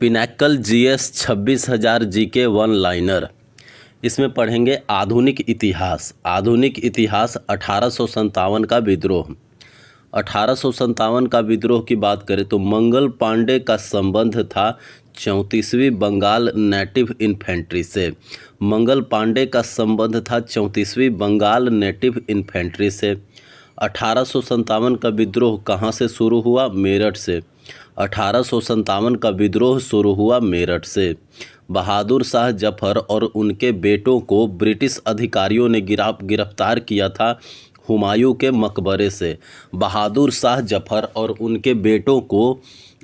Pinnacle GS 26,000 GK one liner. इसमें पढ़ेंगे आधुनिक इतिहास। आधुनिक इतिहास 1857 का विद्रोह। 1857 का विद्रोह की बात करें तो मंगल पांडे का संबंध था 34वीं बंगाल नेटिव इन्फेंट्री से। मंगल पांडे का संबंध था 34वीं बंगाल नेटिव इन्फेंट्री से। 1857 का विद्रोह कहाँ से शुरू हुआ? मेरठ से। 1857 का विद्रोह शुरू हुआ मेरठ से। बहादुर शाह जफर और उनके बेटों को ब्रिटिश अधिकारियों ने गिरफ्तार किया था हुमायूं के मकबरे से। बहादुर शाह जफर और उनके बेटों को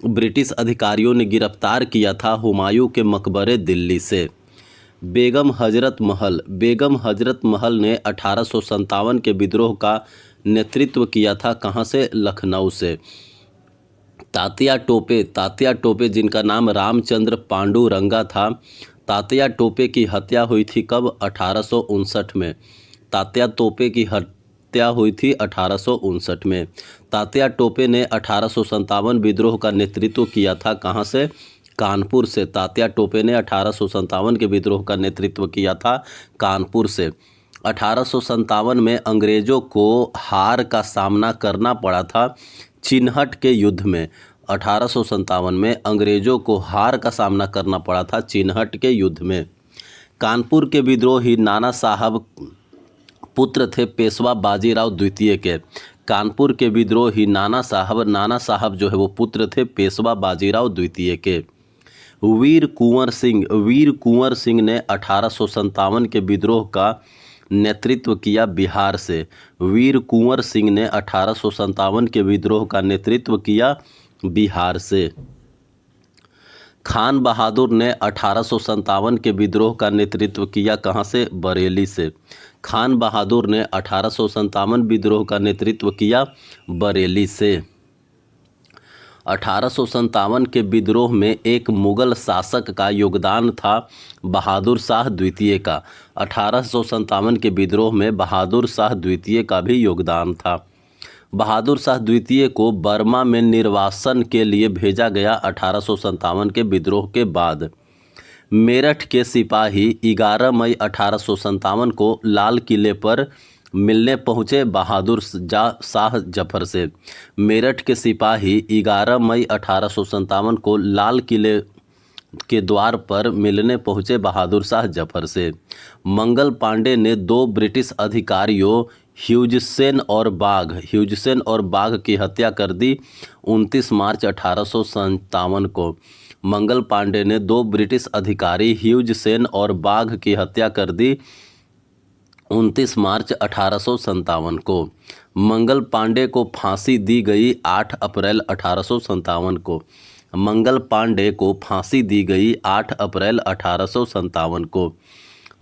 ब्रिटिश अधिकारियों ने गिरफ्तार किया था हुमायूं के मकबरे दिल्ली से। बेगम हजरत महल ने 1857 के विद्रोह का नेतृत्व किया था कहाँ से? लखनऊ से। तात्या टोपे जिनका नाम रामचंद्र पांडुरंगा था। तात्या टोपे की हत्या हुई थी कब? 1859 में। तात्या टोपे की हत्या हुई थी 1859 में। तात्या टोपे ने 1857 विद्रोह का नेतृत्व किया था कहाँ से? कानपुर से। तात्या टोपे ने 1857 के विद्रोह का नेतृत्व किया था कानपुर से। 1857 में अंग्रेजों को हार का सामना करना पड़ा था चिनहट के युद्ध में। 1857 में अंग्रेजों को हार का सामना करना पड़ा था चिनहट के युद्ध में। कानपुर के विद्रोही नाना साहब पुत्र थे पेशवा बाजीराव द्वितीय के। कानपुर के विद्रोही नाना साहब जो है वो पुत्र थे पेशवा बाजीराव द्वितीय के। वीर कुंवर सिंह ने 1857 के विद्रोह का नेतृत्व किया बिहार से। वीर कुंवर सिंह ने 1857 के विद्रोह का नेतृत्व किया बिहार से। खान बहादुर ने 1857 के विद्रोह का नेतृत्व किया कहाँ से? बरेली से। खान बहादुर ने 1857 विद्रोह का नेतृत्व किया बरेली से। 1857 के विद्रोह में एक मुगल शासक का योगदान था बहादुर शाह द्वितीय का। 1857 के विद्रोह में बहादुर शाह द्वितीय का भी योगदान था। बहादुर शाह द्वितीय को बर्मा में निर्वासन के लिए भेजा गया 1857 के विद्रोह के बाद। मेरठ के सिपाही 11 मई 1857 को लाल किले पर मिलने पहुंचे बहादुर शाह जफर से। मेरठ के सिपाही 11 मई 1857 को लाल किले के द्वार पर मिलने पहुंचे बहादुर शाह जफर से। मंगल पांडे ने 2 ब्रिटिश अधिकारियों ह्यूजसेन और बाघ की हत्या कर दी 29 मार्च 1857 को। मंगल पांडे ने 2 ब्रिटिश अधिकारी ह्यूजसेन और बाघ की हत्या कर दी 29 मार्च 1857 को। मंगल पांडे को फांसी दी गई 8 अप्रैल 1857 को। मंगल पांडे को फांसी दी गई 8 अप्रैल 1857 को।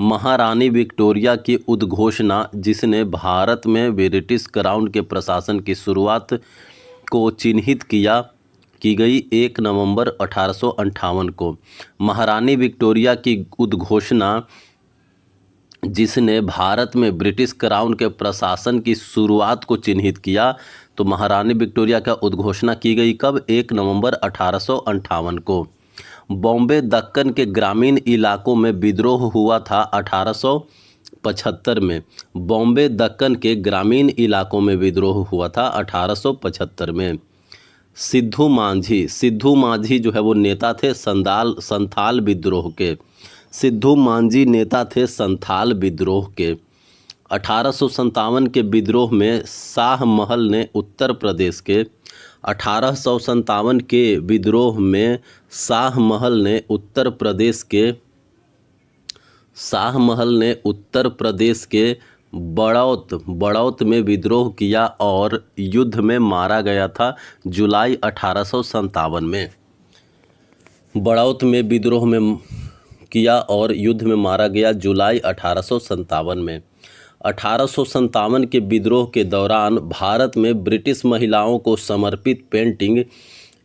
महारानी विक्टोरिया की उद्घोषणा जिसने भारत में ब्रिटिश क्राउन के प्रशासन की शुरुआत को चिन्हित की गई 1 नवंबर 1858 को। महारानी विक्टोरिया की उद्घोषणा जिसने भारत में ब्रिटिश क्राउन के प्रशासन की शुरुआत को चिन्हित किया, तो महारानी विक्टोरिया का उद्घोषणा की गई कब? 1 नवंबर 1858 को। बॉम्बे दक्कन के ग्रामीण इलाकों में विद्रोह हुआ था 1875 में। बॉम्बे दक्कन के ग्रामीण इलाकों में विद्रोह हुआ था 1875 में। सिद्धू मांझी जो है वो नेता थे संथाल विद्रोह के। सिद्धू मांझी नेता थे संथाल विद्रोह के। 1857 के विद्रोह में शाह महल ने उत्तर प्रदेश के 1857 के विद्रोह में शाह महल ने उत्तर प्रदेश के बड़ौत में विद्रोह किया और युद्ध में मारा गया था जुलाई 1857 में। बड़ौत में विद्रोह में किया और युद्ध में मारा गया जुलाई 1857 में। 1857 के विद्रोह के दौरान भारत में ब्रिटिश महिलाओं को समर्पित पेंटिंग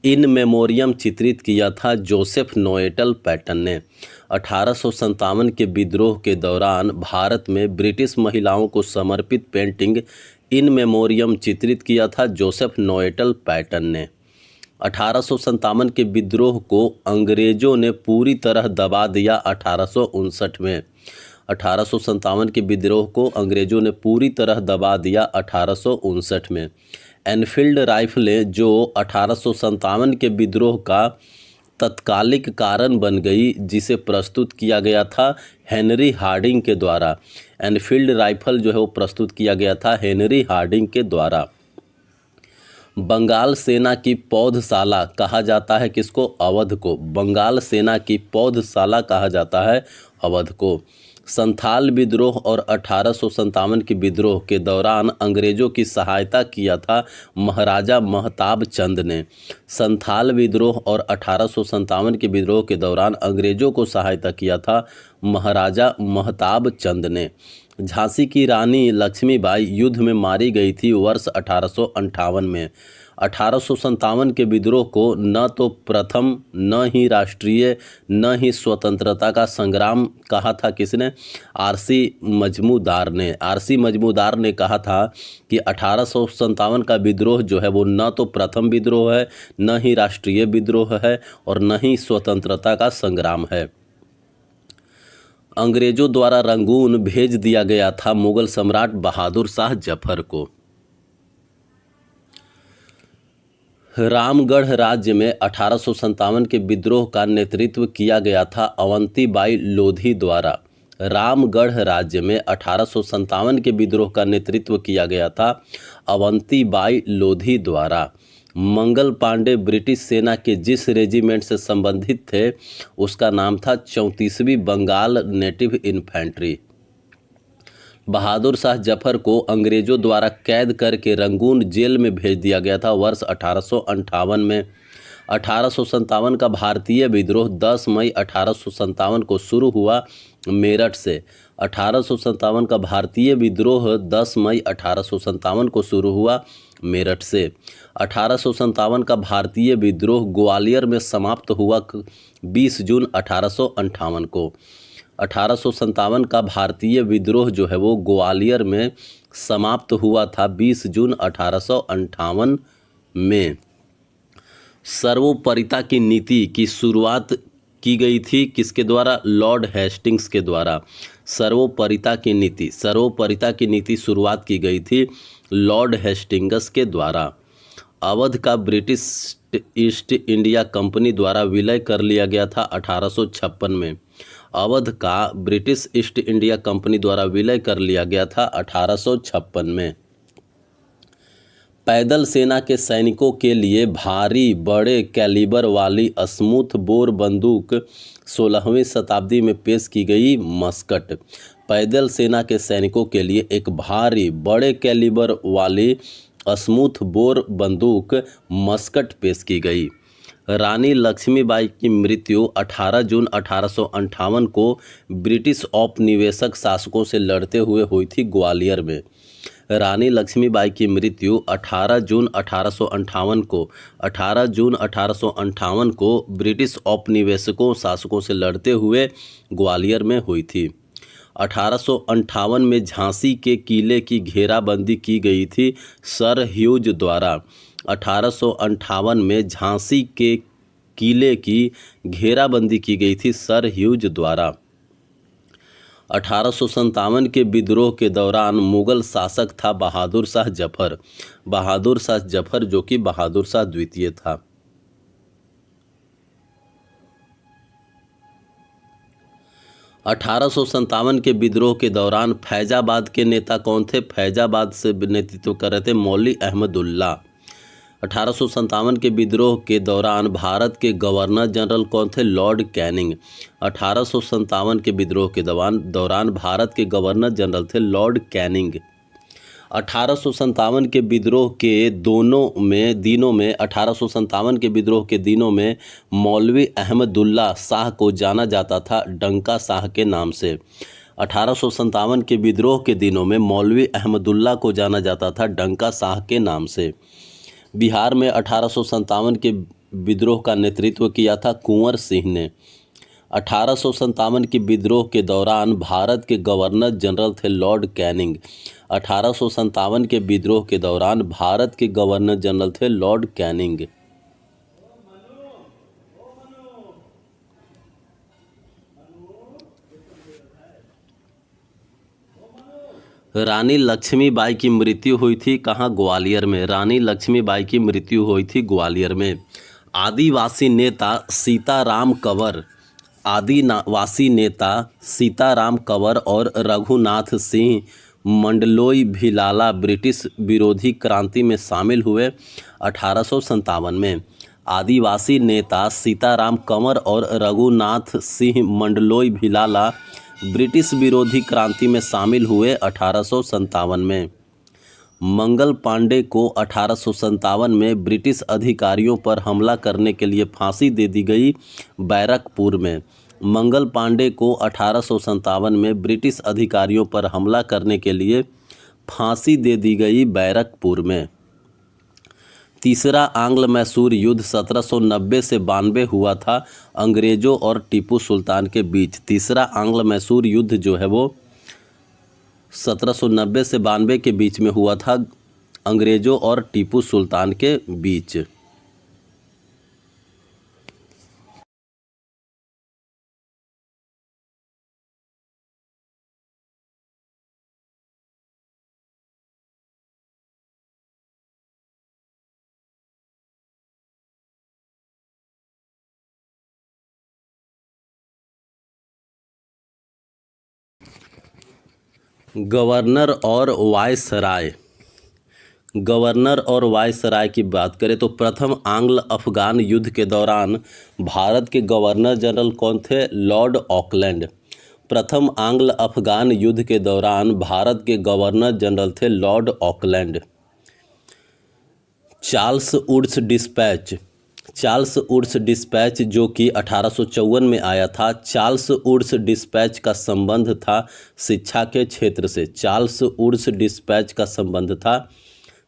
इन मेमोरियम चित्रित किया था जोसेफ नोएटल पैटन ने। 1857 के विद्रोह के दौरान भारत में ब्रिटिश महिलाओं को समर्पित पेंटिंग इन मेमोरियम चित्रित किया था जोसेफ नोएटल पैटन ने। 1857 के विद्रोह को अंग्रेजों ने पूरी तरह दबा दिया 1859 में। 1857 के विद्रोह को अंग्रेजों ने पूरी तरह दबा दिया 1859 में। एनफील्ड राइफलें जो 1857 के विद्रोह का तत्कालिक कारण बन गई, जिसे प्रस्तुत किया गया था हेनरी हार्डिंग के द्वारा। एनफील्ड राइफल जो है वो प्रस्तुत किया गया था हेनरी हार्डिंग के द्वारा। बंगाल सेना की पौधशाला कहा जाता है किसको? अवध को। बंगाल सेना की पौधशाला कहा जाता है अवध को। संथाल विद्रोह और 1857 के विद्रोह के दौरान अंग्रेजों की सहायता किया था महाराजा महताब चंद ने। संथाल विद्रोह और 1857 के विद्रोह के दौरान अंग्रेजों को सहायता किया था महाराजा महताब चंद ने। झांसी की रानी लक्ष्मीबाई युद्ध में मारी गई थी वर्ष 1858 में। 1857 के विद्रोह को न तो प्रथम, न ही राष्ट्रीय, न ही स्वतंत्रता का संग्राम कहा था किसने? आरसी मजमूदार ने। आरसी मजमूदार ने कहा था कि 1857 का विद्रोह जो है वो न तो प्रथम विद्रोह है, न ही राष्ट्रीय विद्रोह है और न ही स्वतंत्रता का संग्राम है। अंग्रेजों द्वारा रंगून भेज दिया गया था मुगल सम्राट बहादुर शाह जफर को। रामगढ़ राज्य में 1857 के विद्रोह का नेतृत्व किया गया था अवंतीबाई लोधी द्वारा। रामगढ़ राज्य में 1857 के विद्रोह का नेतृत्व किया गया था अवंतीबाई लोधी द्वारा। मंगल पांडे ब्रिटिश सेना के जिस रेजिमेंट से संबंधित थे उसका नाम था 34वीं बंगाल नेटिव इन्फेंट्री। बहादुर शाह जफर को अंग्रेजों द्वारा कैद करके रंगून जेल में भेज दिया गया था वर्ष 1858 में। 1857 का भारतीय विद्रोह 10 मई 1857 को शुरू हुआ मेरठ से। 1857 का भारतीय विद्रोह 10 मई 1857 को शुरू हुआ मेरठ से। 1857 का भारतीय विद्रोह ग्वालियर में समाप्त हुआ 20 जून 1858 को। 1857 का भारतीय विद्रोह जो है वो ग्वालियर में समाप्त हुआ था 20 जून 1858 में। सर्वोपरिता की नीति की शुरुआत की गई थी किसके द्वारा? लॉर्ड हेस्टिंग्स के द्वारा। सर्वोपरिता की नीति शुरुआत की गई थी लॉर्ड हेस्टिंग्स के द्वारा। अवध का ब्रिटिश ईस्ट इंडिया कंपनी द्वारा विलय कर लिया गया था 1856 में। अवध का ब्रिटिश ईस्ट इंडिया कंपनी द्वारा विलय कर लिया गया था 1856 में। पैदल सेना के सैनिकों के लिए भारी बड़े कैलिबर वाली स्मूथ बोर बंदूक 16वीं शताब्दी में पेश की गई मस्कट। पैदल सेना के सैनिकों के लिए एक भारी बड़े कैलिबर वाली स्मूथ बोर बंदूक मस्कट पेश की गई। रानी लक्ष्मीबाई की मृत्यु 18 जून 1858 को ब्रिटिश औपनिवेशिक शासकों से लड़ते हुए हुई थी ग्वालियर में। रानी लक्ष्मीबाई की मृत्यु 18 जून 1858 को ब्रिटिश औपनिवेशिकों शासकों से लड़ते हुए ग्वालियर में हुई थी। 1858 में झांसी के किले की घेराबंदी की गई थी सर ह्यूज द्वारा। 1858 में झांसी के किले की घेराबंदी की गई थी सर ह्यूज द्वारा। 1857 के विद्रोह के दौरान मुगल शासक था बहादुर शाह जफर। बहादुर शाह जफर जो कि बहादुर शाह द्वितीय था। अठारह के विद्रोह के दौरान फैजाबाद के नेता कौन थे? फैजाबाद से नेतृत्व कर रहे थे मौली अहमदुल्ला। 1857 के विद्रोह के दौरान भारत के गवर्नर जनरल कौन थे? Lord Canning. 1857 के विद्रोह के दौरान भारत के गवर्नर जनरल थे लॉर्ड कैनिंग। 1857 के विद्रोह के दिनों में मौलवी अहमदुल्ला शाह को जाना जाता था डंका शाह के नाम से। 1857 के विद्रोह के दिनों में मौलवी अहमदुल्ला को जाना जाता था डंका शाह के नाम से। बिहार में 1857 के विद्रोह का नेतृत्व किया था कुंवर सिंह ने। 1857 के विद्रोह के दौरान भारत के गवर्नर जनरल थे लॉर्ड कैनिंग। 1857 के विद्रोह के दौरान भारत के गवर्नर जनरल थे लॉर्ड कैनिंग। रानी लक्ष्मीबाई की मृत्यु हुई थी कहाँ? ग्वालियर में। रानी लक्ष्मीबाई की मृत्यु हुई थी ग्वालियर में। आदिवासी नेता सीताराम कंवर, आदिवासी नेता सीताराम कंवर और रघुनाथ सिंह मंडलोई भिलाला ब्रिटिश विरोधी क्रांति में शामिल हुए 1857 में। आदिवासी नेता सीताराम कंवर और रघुनाथ सिंह मंडलोई भिलाला ब्रिटिश विरोधी क्रांति में शामिल हुए 1857 में। मंगल पांडे को 1857 में ब्रिटिश अधिकारियों पर हमला करने के लिए फांसी दे दी गई बैरकपुर में। मंगल पांडे को 1857 में ब्रिटिश अधिकारियों पर हमला करने के लिए फांसी दे दी गई बैरकपुर में। तीसरा आंग्ल मैसूर युद्ध 1790 से 92 हुआ था अंग्रेज़ों और टीपू सुल्तान के बीच। तीसरा आंग्ल मैसूर युद्ध जो है वो 1790 से 92 के बीच में हुआ था अंग्रेज़ों और टीपू सुल्तान के बीच। गवर्नर और वायसराय। गवर्नर और वायसराय की बात करें तो प्रथम आंग्ल अफगान युद्ध के दौरान भारत के गवर्नर जनरल कौन थे? Lord Auckland. प्रथम आंग्ल अफगान युद्ध के दौरान भारत के गवर्नर जनरल थे Lord Auckland. Charles Woods dispatch. Charles Woods dispatch जो कि 1854 में आया था। चार्ल्स वुड्स डिस्पैच का संबंध था शिक्षा के क्षेत्र से। चार्ल्स वुड्स डिस्पैच का संबंध था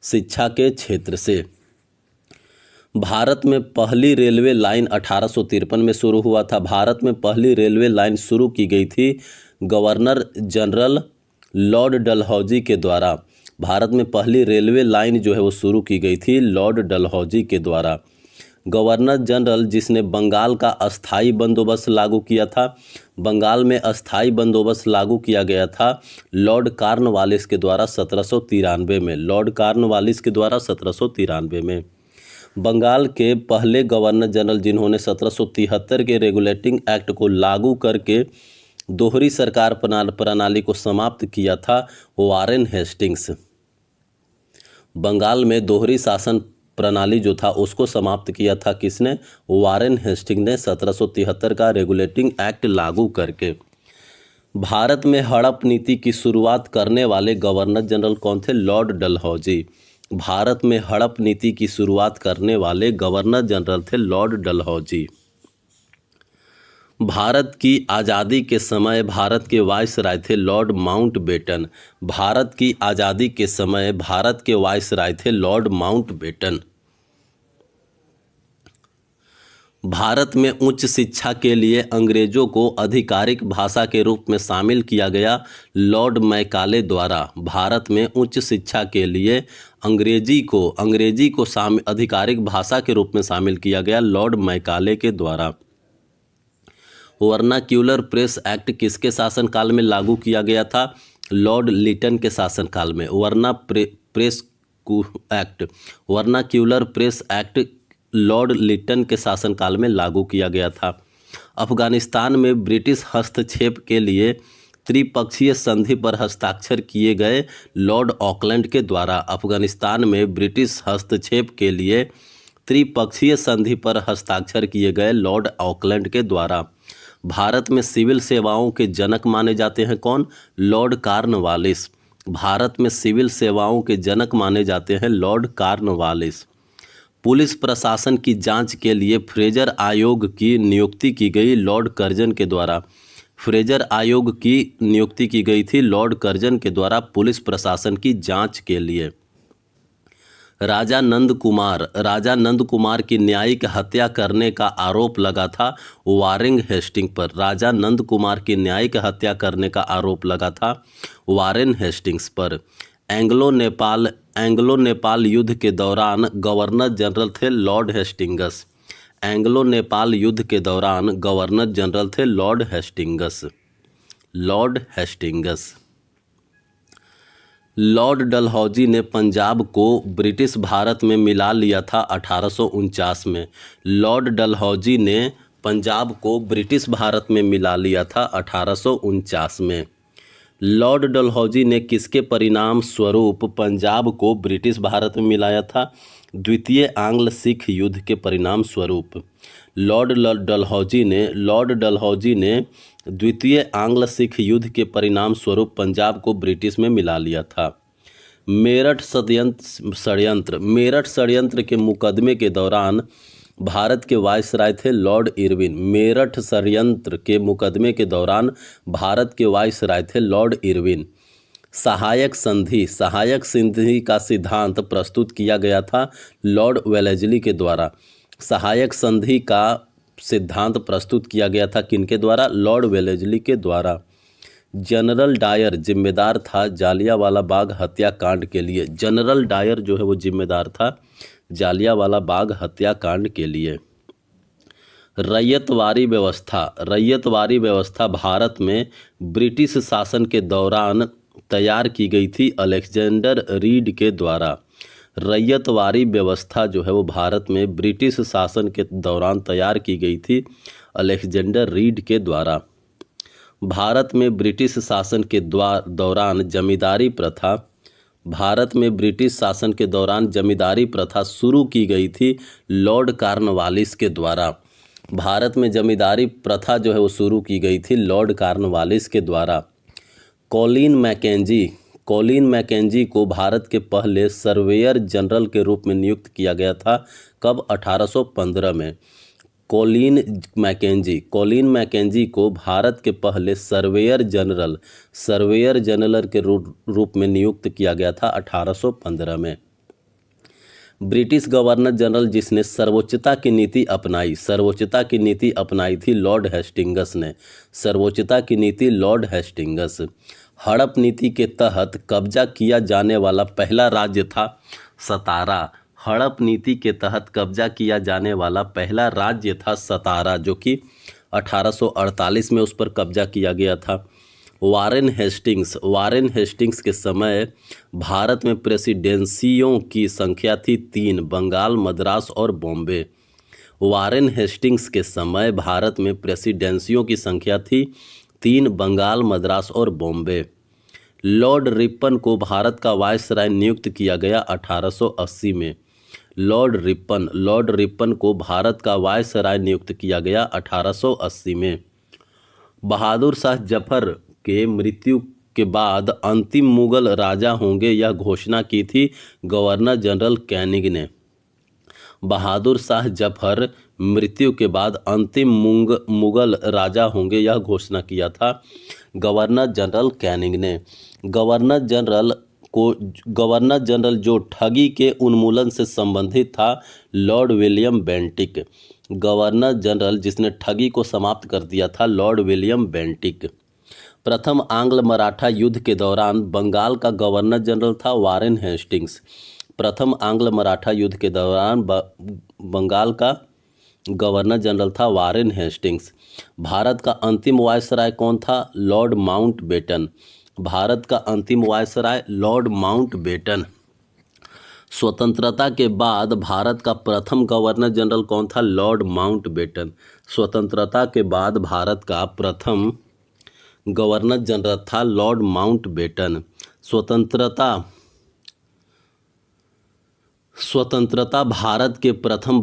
शिक्षा के क्षेत्र से। भारत में पहली रेलवे लाइन 1853 में शुरू हुआ था। भारत में पहली रेलवे लाइन शुरू की गई थी गवर्नर जनरल लॉर्ड डलहौजी के द्वारा। भारत में पहली रेलवे लाइन जो है वो शुरू की गई थी लॉर्ड डलहौजी के द्वारा। गवर्नर जनरल जिसने बंगाल का अस्थाई बंदोबस्त लागू किया था, बंगाल में अस्थाई बंदोबस्त लागू किया गया था लॉर्ड कॉर्नवालिस के द्वारा 1793 में। लॉर्ड कॉर्नवालिस के द्वारा 1793 में। बंगाल के पहले गवर्नर जनरल जिन्होंने 1773 के रेगुलेटिंग एक्ट को लागू करके दोहरी सरकार प्रणाली को समाप्त किया था वारेन हेस्टिंग्स। बंगाल में दोहरी शासन प्रणाली जो था उसको समाप्त किया था किसने? वारेन हेस्टिंग ने 1773 का रेगुलेटिंग एक्ट लागू करके। भारत में हड़प नीति की शुरुआत करने वाले गवर्नर जनरल कौन थे? लॉर्ड डलहौजी। भारत में हड़प नीति की शुरुआत करने वाले गवर्नर जनरल थे लॉर्ड डलहौजी। भारत की आज़ादी के समय भारत के वायसराय थे लॉर्ड माउंटबेटन। भारत की आज़ादी के समय भारत के वायसराय थे लॉर्ड माउंटबेटन। भारत में उच्च शिक्षा के लिए अंग्रेजों को आधिकारिक भाषा के रूप में शामिल किया गया लॉर्ड मैकाले द्वारा। भारत में उच्च शिक्षा के लिए अंग्रेजी को आधिकारिक भाषा के रूप में शामिल किया गया लॉर्ड मैकाले के द्वारा। वर्नाक्यूलर प्रेस एक्ट किसके शासनकाल में लागू किया गया था? लॉर्ड लिटन के शासनकाल में। Vernacular press act Lord Lytton के शासनकाल में लागू किया गया था। अफगानिस्तान में ब्रिटिश हस्तक्षेप के लिए त्रिपक्षीय संधि पर हस्ताक्षर किए गए लॉर्ड ऑकलैंड के द्वारा। अफगानिस्तान में ब्रिटिश हस्तक्षेप के लिए त्रिपक्षीय संधि पर हस्ताक्षर किए गए लॉर्ड ऑकलैंड के द्वारा। भारत में सिविल सेवाओं के जनक माने जाते हैं कौन? Lord Cornwallis. भारत में सिविल सेवाओं के जनक माने जाते हैं लॉर्ड कॉर्नवालिस। पुलिस प्रशासन की जांच के लिए फ्रेजर आयोग की नियुक्ति की गई लॉर्ड कर्जन के द्वारा। फ्रेजर आयोग की नियुक्ति की गई थी लॉर्ड कर्जन के द्वारा पुलिस प्रशासन की जांच के लिए। राजा नंद कुमार की न्यायिक हत्या करने का आरोप लगा था वारेन हेस्टिंग पर। राजा नंद कुमार की न्यायिक हत्या करने का आरोप लगा था वारेन हेस्टिंग्स पर। एंग्लो नेपाल युद्ध के दौरान गवर्नर जनरल थे लॉर्ड हेस्टिंगस। एंग्लो नेपाल युद्ध के दौरान गवर्नर जनरल थे लॉर्ड हेस्टिंगस। लॉर्ड डलहौजी ने पंजाब को ब्रिटिश भारत में मिला लिया था 1849 में। लॉर्ड डलहौजी ने पंजाब को ब्रिटिश भारत में मिला लिया था 1849 में। लॉर्ड डलहौजी ने किसके परिणाम स्वरूप पंजाब को ब्रिटिश भारत में मिलाया था? द्वितीय आंग्ल सिख युद्ध के परिणाम स्वरूप लॉर्ड डलहौजी ने द्वितीय आंग्ल सिख युद्ध के परिणाम स्वरूप पंजाब को ब्रिटिश में मिला लिया था। मेरठ षड्यंत्र के मुकदमे के दौरान भारत के वायसराय थे लॉर्ड इरविन। मेरठ षड्यंत्र के मुकदमे के दौरान भारत के वायसराय थे लॉर्ड इरविन। सहायक संधि का सिद्धांत प्रस्तुत किया गया था लॉर्ड वेलेस्ली के द्वारा। सहायक संधि का सिद्धांत प्रस्तुत किया गया था किनके द्वारा? लॉर्ड वेलेस्ली के द्वारा। जनरल डायर जिम्मेदार था जालियांवाला बाग हत्याकांड के लिए। जनरल डायर जो है वो जिम्मेदार था जालियांवाला बाग हत्याकांड के लिए। रैयतवारी व्यवस्था भारत में ब्रिटिश शासन के दौरान तैयार की गई थी अलेक्जेंडर रीड के द्वारा। रैयतवारी व्यवस्था जो है वो भारत में ब्रिटिश शासन के दौरान तैयार की गई थी अलेक्जेंडर रीड के द्वारा। भारत में ब्रिटिश शासन के दौरान जमींदारी प्रथा शुरू की गई थी लॉर्ड कॉर्नवालिस के द्वारा। भारत में जमींदारी प्रथा जो है वो शुरू की गई थी लॉर्ड कॉर्नवालिस के द्वारा। कॉलिन मैकेंजी को भारत के पहले सर्वेयर जनरल के रूप में नियुक्त किया गया था। कब? 1815 में। कॉलिन मैकेंजी को भारत के पहले सर्वेयर जनरल के रूप में नियुक्त किया गया था 1815 में। ब्रिटिश गवर्नर जनरल जिसने सर्वोच्चता की नीति अपनाई थी लॉर्ड हेस्टिंग्स ने। Lord Hastings. हड़प नीति के तहत कब्जा किया जाने वाला पहला राज्य था सतारा। हड़प नीति के तहत कब्जा किया जाने वाला पहला राज्य था सतारा, जो कि 1848 में उस पर कब्जा किया गया था। वारेन हेस्टिंग्स के समय भारत में प्रेसिडेंसियों की संख्या थी 3, बंगाल, मद्रास और बॉम्बे। वारेन हेस्टिंग्स के समय भारत में प्रेसिडेंसियों की संख्या थी 3, बंगाल, मद्रास और बॉम्बे। लॉर्ड रिपन को भारत का वायसराय नियुक्त किया गया 1880 में। लॉर्ड रिपन को भारत का वायसराय नियुक्त किया गया 1880 में। बहादुर शाह जफर के मृत्यु के बाद अंतिम मुगल राजा होंगे यह घोषणा की थी गवर्नर जनरल कैनिंग ने। बहादुर शाह जफर मृत्यु के बाद अंतिम मुगल राजा होंगे यह घोषणा किया था गवर्नर जनरल कैनिंग ने। गवर्नर जनरल जो ठगी के उन्मूलन से संबंधित था Lord William Bentinck. Governor general जिसने ठगी को समाप्त कर दिया था लॉर्ड विलियम बेंटिक। प्रथम आंग्ल मराठा युद्ध के दौरान बंगाल का गवर्नर जनरल था वारेन हेस्टिंग्स। प्रथम आंग्ल मराठा युद्ध के दौरान बंगाल का गवर्नर जनरल था वारेन हेस्टिंग्स। भारत का अंतिम वायसराय कौन था? Lord Mountbatten. भारत का अंतिम वायसराय लॉर्ड माउंटबेटन। स्वतंत्रता के बाद भारत का प्रथम गवर्नर जनरल कौन था? Lord Mountbatten. स्वतंत्रता के बाद भारत का प्रथम गवर्नर जनरल था लॉर्ड माउंटबेटन। स्वतंत्र भारत के प्रथम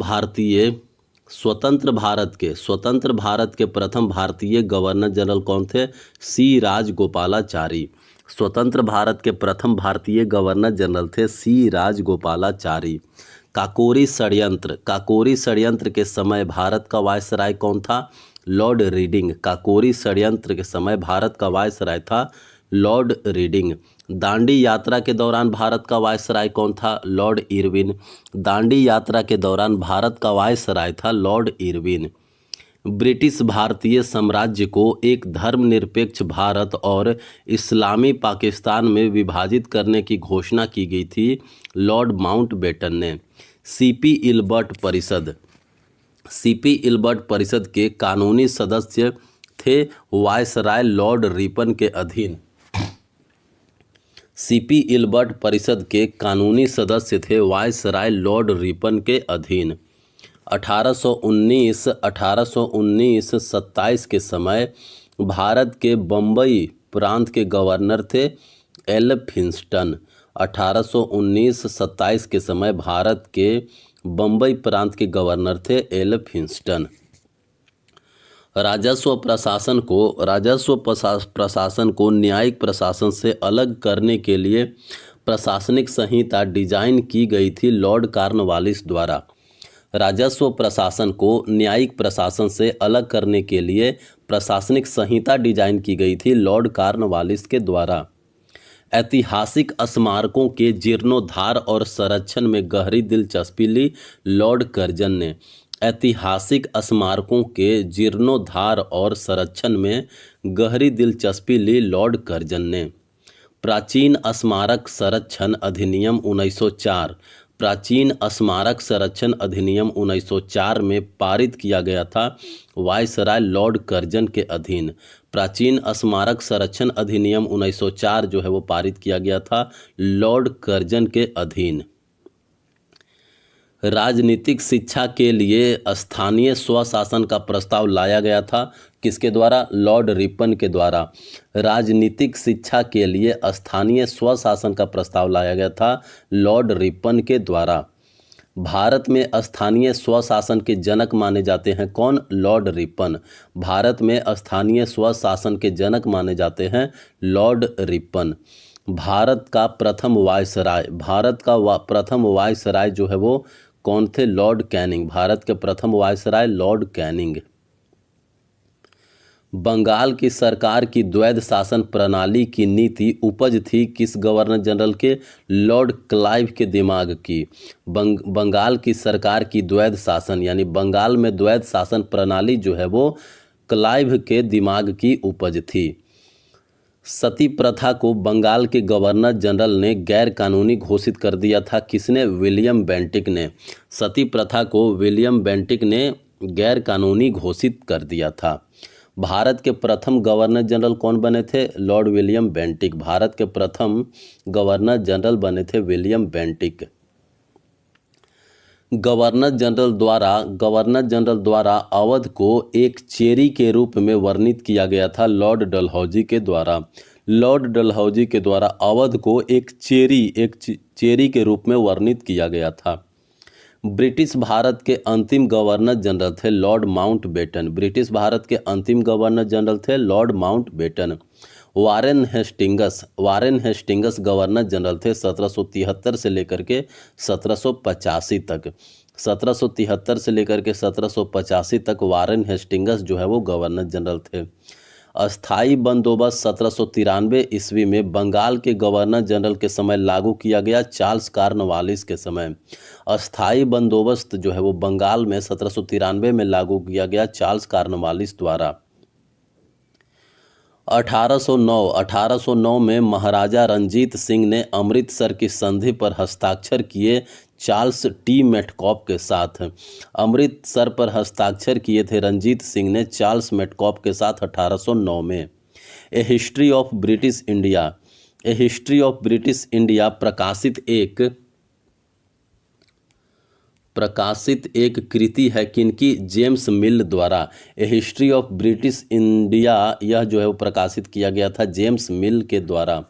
भारतीय गवर्नर जनरल कौन थे? सी राजगोपालाचारी। स्वतंत्र भारत के प्रथम भारतीय गवर्नर जनरल थे सी राजगोपालाचारी। काकोरी षड्यंत्र के समय भारत का वायसराय कौन था? Lord reading. काकोरी षड्यंत्र के समय भारत का वायसराय था लॉर्ड रीडिंग। दांडी यात्रा के दौरान भारत का वायसराय कौन था? Lord Irwin. दांडी यात्रा के दौरान भारत का वायसराय था लॉर्ड इरविन। ब्रिटिश भारतीय साम्राज्य को एक धर्मनिरपेक्ष भारत और इस्लामी पाकिस्तान में विभाजित करने की घोषणा की गई थी लॉर्ड माउंटबेटन ने। सीपी इल्बर्ट परिषद के कानूनी सदस्य थे वायसराय लॉर्ड रिपन के अधीन। सीपी इल्बर्ट परिषद के कानूनी सदस्य थे वायसराय लॉर्ड रिपन के अधीन। 1819 27 के समय भारत के बम्बई प्रांत के गवर्नर थे एल्फिंस्टन। 1819-27 के समय भारत के बम्बई प्रांत के गवर्नर थे एल्फिंस्टन। राजस्व प्रशासन को न्यायिक प्रशासन से अलग करने के लिए प्रशासनिक संहिता डिजाइन की गई थी लॉर्ड कॉर्नवालिस द्वारा। राजस्व प्रशासन को न्यायिक प्रशासन से अलग करने के लिए प्रशासनिक संहिता डिजाइन की गई थी लॉर्ड कॉर्नवालिस के द्वारा। ऐतिहासिक स्मारकों के जीर्णोद्धार और संरक्षण में गहरी दिलचस्पी ली लॉर्ड कर्जन ने। ऐतिहासिक स्मारकों के जीर्णोद्धार और संरक्षण में गहरी दिलचस्पी ली लॉर्ड कर्जन ने। प्राचीन स्मारक संरक्षण अधिनियम 1904 प्राचीन स्मारक संरक्षण अधिनियम 1904 में पारित किया गया था वायसराय लॉर्ड कर्जन के अधीन। प्राचीन स्मारक संरक्षण अधिनियम 1904 जो है वो पारित किया गया था लॉर्ड कर्जन के अधीन। राजनीतिक शिक्षा के लिए स्थानीय स्वशासन का प्रस्ताव लाया गया था किसके द्वारा? लॉर्ड रिपन के द्वारा। राजनीतिक शिक्षा के लिए स्थानीय स्वशासन का प्रस्ताव लाया गया था लॉर्ड रिपन के द्वारा। भारत में स्थानीय स्वशासन के जनक माने जाते हैं कौन? Lord Ripon. भारत में स्थानीय स्वशासन के जनक माने जाते हैं लॉर्ड रिपन। भारत का प्रथम वायसराय जो है वो कौन थे? Lord Canning. भारत के प्रथम वायसराय लॉर्ड कैनिंग। बंगाल की सरकार की द्वैध शासन प्रणाली की नीति उपज थी किस गवर्नर जनरल के? लॉर्ड क्लाइव के दिमाग की। बंगाल की सरकार की द्वैध शासन यानी बंगाल में द्वैध शासन प्रणाली जो है वो क्लाइव के दिमाग की उपज थी। सती प्रथा को बंगाल के गवर्नर जनरल ने गैर कानूनी घोषित कर दिया था किसने? विलियम बेंटिक ने। सती प्रथा को विलियम बेंटिक ने गैर कानूनी घोषित कर दिया था। भारत के प्रथम गवर्नर जनरल कौन बने थे? Lord William Bentinck. भारत के प्रथम गवर्नर जनरल बने थे विलियम बेंटिक। गवर्नर जनरल द्वारा अवध को एक चेरी के रूप में वर्णित किया गया था लॉर्ड डलहौजी के द्वारा। लॉर्ड डलहौजी के द्वारा अवध को एक चेरी के रूप में वर्णित किया गया था। ब्रिटिश भारत के अंतिम गवर्नर जनरल थे लॉर्ड माउंटबेटन। ब्रिटिश भारत के अंतिम गवर्नर जनरल थे Lord Mountbatten. Warren Hastings governor general थे 1773 से लेकर के 1785 तक। 1773 से लेकर के 1785 तक वारेन हेस्टिंगस जो है वो गवर्नर जनरल थे। अस्थाई बंदोबस्त 1793 ईस्वी में बंगाल के गवर्नर जनरल के समय लागू किया गया चार्ल्स कॉर्नवालिस के समय। अस्थाई बंदोबस्त जो है वो बंगाल में 1793 में लागू किया गया चार्ल्स कॉर्नवालिस द्वारा। 1809 में महाराजा रंजीत सिंह ने अमृतसर की संधि पर हस्ताक्षर किए चार्ल्स टी मेटकॉफ के साथ। अमृतसर पर हस्ताक्षर किए थे रंजीत सिंह ने चार्ल्स मेटकॉफ के साथ 1809 में। ए हिस्ट्री ऑफ ब्रिटिश इंडिया प्रकाशित एक कृति है किनकी? जेम्स मिल द्वारा। ए हिस्ट्री ऑफ ब्रिटिश इंडिया यह जो है वो प्रकाशित किया गया था जेम्स मिल के द्वारा।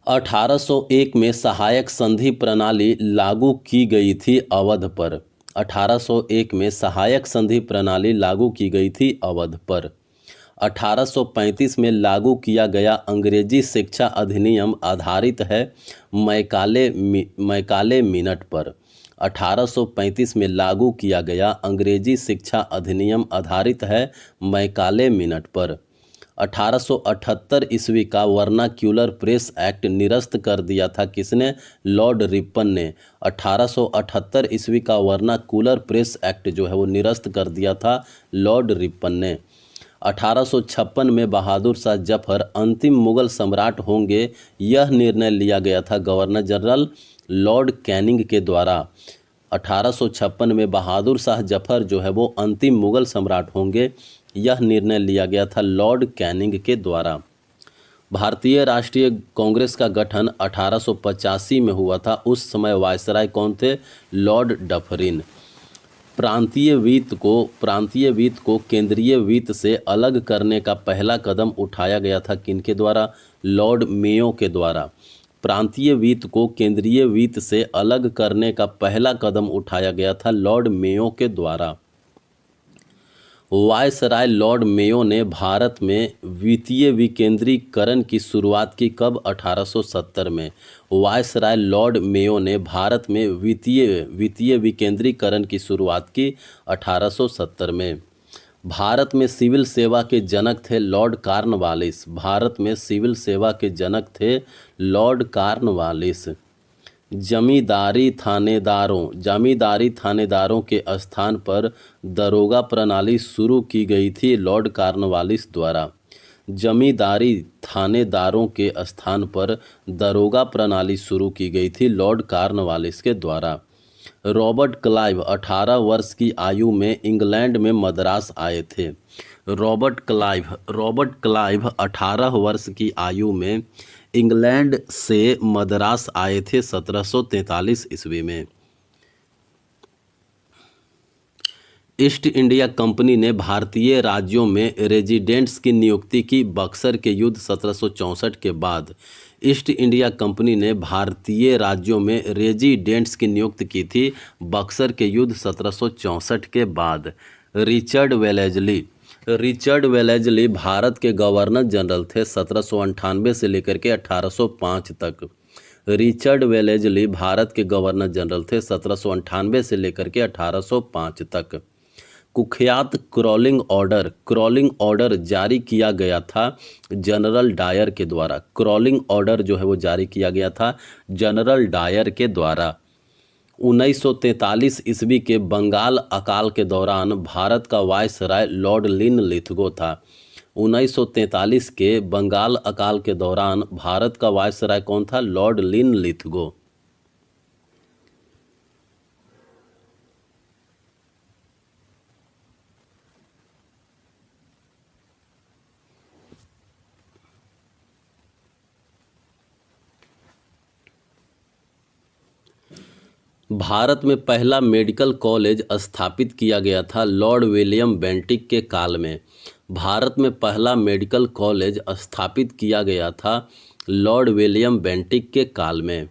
1801 में सहायक संधि प्रणाली लागू की गई थी अवध पर। 1801 में सहायक संधि प्रणाली लागू की गई थी अवध पर। 1835 में लागू किया गया अंग्रेजी शिक्षा अधिनियम आधारित है मैकाले मिनट पर। 1835 में लागू किया गया अंग्रेजी शिक्षा अधिनियम आधारित है मैकाले मिनट पर। 1878 ईस्वी का वर्नाक्यूलर प्रेस एक्ट निरस्त कर दिया था किसने? लॉर्ड रिपन ने। 1878 ईस्वी का वर्नाक्यूलर प्रेस एक्ट जो है वो निरस्त कर दिया था लॉर्ड रिपन ने। 1856 में बहादुर शाह जफर अंतिम मुगल सम्राट होंगे यह निर्णय लिया गया था गवर्नर जनरल लॉर्ड कैनिंग के द्वारा। 1856 में बहादुर शाह जफर जो है वो अंतिम मुगल सम्राट होंगे यह निर्णय लिया गया था लॉर्ड कैनिंग के द्वारा। भारतीय राष्ट्रीय कांग्रेस का गठन 1885 में हुआ था। उस समय वायसराय कौन थे? Lord Dufferin. प्रांतीय वित्त को केंद्रीय वित्त से अलग करने का पहला कदम उठाया गया था किनके द्वारा? लॉर्ड मेयो के द्वारा। प्रांतीय वित्त को केंद्रीय वित्त से अलग करने का पहला कदम उठाया गया था लॉर्ड मेयो के द्वारा। वायसराय लॉर्ड मेयो ने भारत में वित्तीय विकेंद्रीकरण की शुरुआत की कब? 1870 में। वायसराय लॉर्ड मेयो ने भारत में वित्तीय विकेंद्रीकरण की शुरुआत की 1870 में। भारत में सिविल सेवा के जनक थे लॉर्ड कॉर्नवालिस। भारत में सिविल सेवा के जनक थे लॉर्ड कॉर्नवालिस। जमींदारी थानेदारों के स्थान पर दरोगा प्रणाली शुरू की गई थी लॉर्ड कॉर्नवालिस द्वारा। जमींदारी थानेदारों के स्थान पर दरोगा प्रणाली शुरू की गई थी लॉर्ड कॉर्नवालिस के द्वारा। रॉबर्ट क्लाइव 18 वर्ष की आयु में इंग्लैंड में मद्रास आए थे। रॉबर्ट क्लाइव 18 वर्ष की आयु में इंग्लैंड से मद्रास आए थे 1743 ईस्वी में। ईस्ट इंडिया कंपनी ने भारतीय राज्यों में रेजिडेंट्स की नियुक्ति की बक्सर के युद्ध 1764 के बाद। ईस्ट इंडिया कंपनी ने भारतीय राज्यों में रेजिडेंट्स की नियुक्ति की थी बक्सर के युद्ध 1764 के बाद। रिचर्ड वेलेजली भारत के गवर्नर जनरल थे 1798 से लेकर के 1805 तक। रिचर्ड वेलेजली भारत के गवर्नर जनरल थे 1798 से लेकर के 1805 तक। कुख्यात क्रॉलिंग ऑर्डर जारी किया गया था जनरल डायर के द्वारा। क्रॉलिंग ऑर्डर जो है वो जारी किया गया था जनरल डायर के द्वारा। 1943 ईस्वी के बंगाल अकाल के दौरान भारत का वायसराय लॉर्ड लिनलिथगो था। 1943 के बंगाल अकाल के दौरान भारत का वायसराय कौन था? Lord Linlithgow. भारत में पहला मेडिकल कॉलेज स्थापित किया गया था लॉर्ड विलियम बेंटिक के काल में। भारत में पहला मेडिकल कॉलेज स्थापित किया गया था लॉर्ड विलियम बेंटिक के काल में।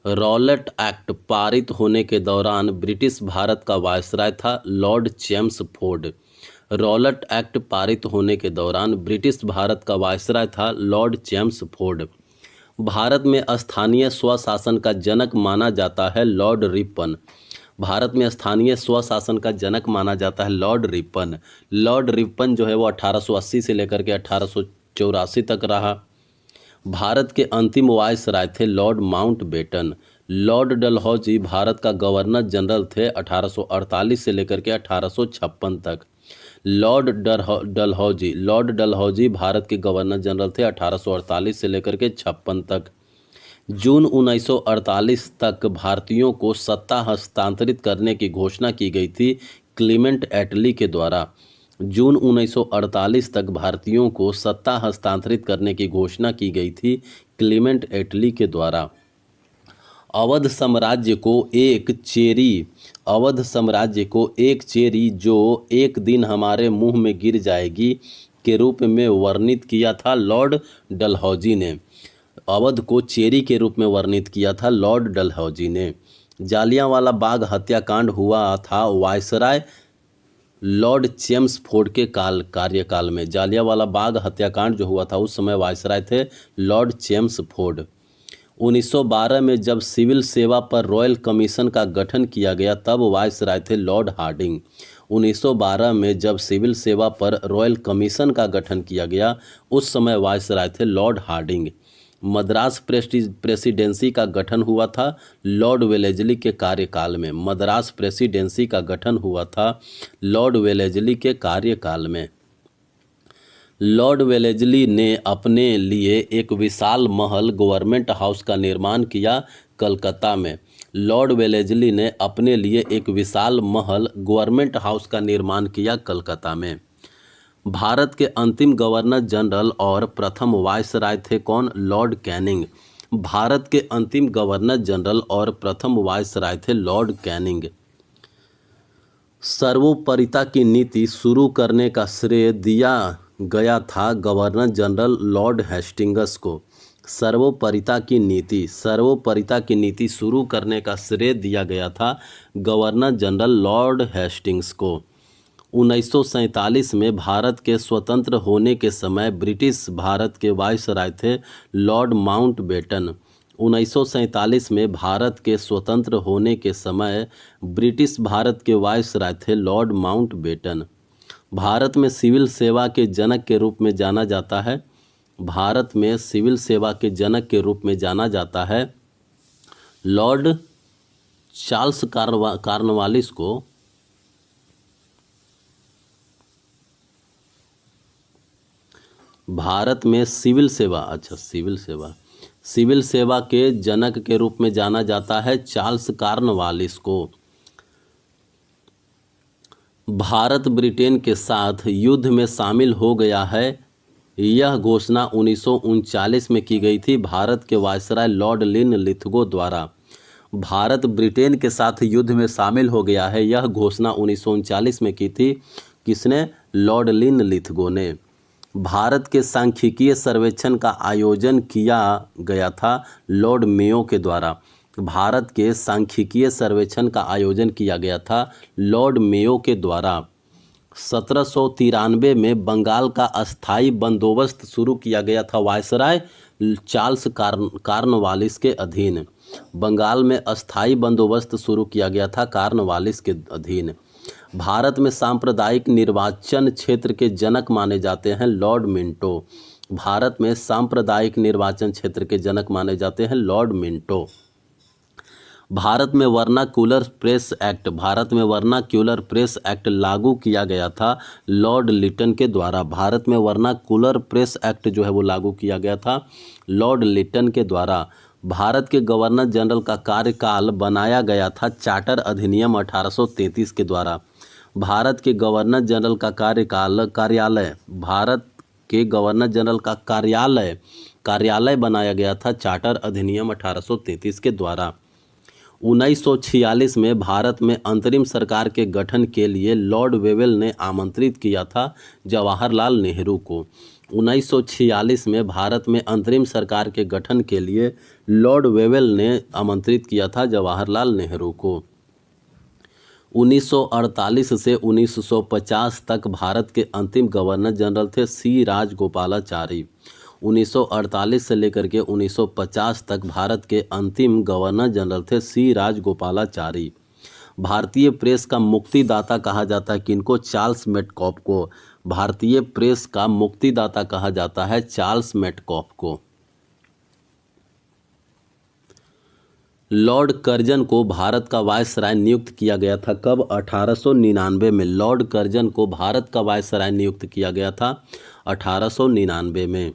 रॉलेट एक्ट पारित होने के दौरान ब्रिटिश भारत का वायसराय था लॉर्ड चेम्सफोर्ड। रॉलेट एक्ट पारित होने के दौरान ब्रिटिश भारत का वायसराय था लॉर्ड चेम्सफोर्ड। भारत में स्थानीय स्वशासन का जनक माना जाता है लॉर्ड रिपन। भारत में स्थानीय स्वशासन का जनक माना जाता है लॉर्ड रिपन। लॉर्ड रिपन जो है वो 1880 से लेकर के 1884 तक रहा। भारत के अंतिम वायसराय थे Lord Mountbatten. Lord Dalhousie Bharat का गवर्नर जनरल थे 1848 से लेकर के 1856 तक। लॉर्ड डलहौजी भारत के गवर्नर जनरल थे 1848 से लेकर के 56 तक। जून 1948 तक भारतीयों को सत्ता हस्तांतरित करने की घोषणा की गई थी क्लीमेंट एटली के द्वारा। जून 1948 तक भारतीयों को सत्ता हस्तांतरित करने की घोषणा की गई थी क्लीमेंट एटली के द्वारा। अवध साम्राज्य को एक चेरी जो एक दिन हमारे मुंह में गिर जाएगी के रूप में वर्णित किया था लॉर्ड डलहौजी ने। अवध को चेरी के रूप में वर्णित किया था लॉर्ड डलहौजी ने। जालियांवाला बाग हत्याकांड हुआ था वायसराय लॉर्ड चेम्सफोर्ड के कार्यकाल में। जालियांवाला बाग हत्याकांड जो हुआ था उस समय वायसराय थे लॉर्ड चेम्सफोर्ड। 1912 में जब सिविल सेवा पर रॉयल कमीशन का गठन किया गया तब वायसराय थे लॉर्ड हार्डिंग। 1912 में जब सिविल सेवा पर रॉयल कमीशन का गठन किया गया उस समय वायसराय थे लॉर्ड हार्डिंग। मद्रास प्रेसिडेंसी का गठन हुआ था लॉर्ड वेलेजली के कार्यकाल में। मद्रास प्रेसिडेंसी का गठन हुआ था लॉर्ड वेलेजली के कार्यकाल में। लॉर्ड वेलेजली ने अपने लिए एक विशाल महल गवर्नमेंट हाउस का निर्माण किया कलकत्ता में। लॉर्ड वेलेजली ने अपने लिए एक विशाल महल गवर्नमेंट हाउस का निर्माण किया कलकत्ता में। भारत के अंतिम गवर्नर जनरल और प्रथम वायसराय थे कौन? Lord Canning. भारत के अंतिम गवर्नर जनरल और प्रथम वायसराय थे लॉर्ड कैनिंग। सर्वोपरिता की नीति शुरू करने का श्रेय दिया गया था गवर्नर जनरल लॉर्ड हेस्टिंग्स को। सर्वोपरिता की नीति शुरू करने का श्रेय दिया गया था गवर्नर जनरल लॉर्ड हेस्टिंग्स को। 1947 में भारत के स्वतंत्र होने के समय ब्रिटिश भारत के वायसराय थे लॉर्ड माउंटबेटन। 1947 में भारत के स्वतंत्र होने के समय ब्रिटिश भारत के वायसराय थे लॉर्ड माउंटबेटन। भारत में सिविल सेवा के जनक के रूप में जाना जाता है लॉर्ड चार्ल्स कॉर्नवालिस को। भारत में सिविल सेवा के जनक के रूप में जाना जाता है चार्ल्स कॉर्नवालिस को। भारत ब्रिटेन के साथ युद्ध में शामिल हो गया है, यह घोषणा 1939 में की गई थी भारत के वायसराय लॉर्ड लिनलिथगो द्वारा। भारत ब्रिटेन के साथ युद्ध में शामिल हो गया है, यह घोषणा 1939 में की थी। किसने? लॉर्ड लिनलिथगो ने। भारत के सांख्यिकीय सर्वेक्षण का आयोजन किया गया था लॉर्ड मेयो के द्वारा। भारत के सांख्यिकीय सर्वेक्षण का आयोजन किया गया था लॉर्ड मेयो के द्वारा। 1793 में बंगाल का अस्थायी बंदोबस्त शुरू किया गया था वायसराय चार्ल्स कॉर्नवालिस के अधीन। बंगाल में अस्थायी बंदोबस्त शुरू किया गया था कॉर्नवालिस के अधीन। भारत में सांप्रदायिक निर्वाचन क्षेत्र के जनक माने जाते हैं लॉर्ड मिंटो। भारत में सांप्रदायिक निर्वाचन क्षेत्र के जनक माने जाते हैं लॉर्ड मिंटो। भारत में वर्नाक्यूलर प्रेस एक्ट लागू किया गया था लॉर्ड लिटन के द्वारा। भारत में वर्नाक्यूलर प्रेस एक्ट जो है वो लागू किया गया था लॉर्ड लिटन के द्वारा। भारत के गवर्नर जनरल का कार्यकाल बनाया गया था चार्टर अधिनियम 1833 के द्वारा। भारत के गवर्नर जनरल का कार्यालय बनाया गया था चार्टर अधिनियम 1833 के द्वारा। 1946 में भारत में अंतरिम सरकार के गठन के लिए लॉर्ड वेवेल ने आमंत्रित किया था जवाहरलाल नेहरू को। 1946 में भारत में अंतरिम सरकार के गठन के लिए लॉर्ड वेवेल ने आमंत्रित किया था जवाहरलाल नेहरू को। 1948 से 1950 तक भारत के अंतिम गवर्नर जनरल थे सी राजगोपालाचारी। 1948 से लेकर के 1950 तक भारत के अंतिम गवर्नर जनरल थे सी राजगोपालाचारी। भारतीय प्रेस का मुक्तिदाता कहा जाता है किनको? चार्ल्स मेटकॉफ को। भारतीय प्रेस का मुक्तिदाता कहा जाता है चार्ल्स मेटकॉफ को। लॉर्ड कर्जन को भारत का वायसराय नियुक्त किया गया था कब? 1899 में। लॉर्ड कर्जन को भारत का वायसराय नियुक्त किया गया था 1899 में।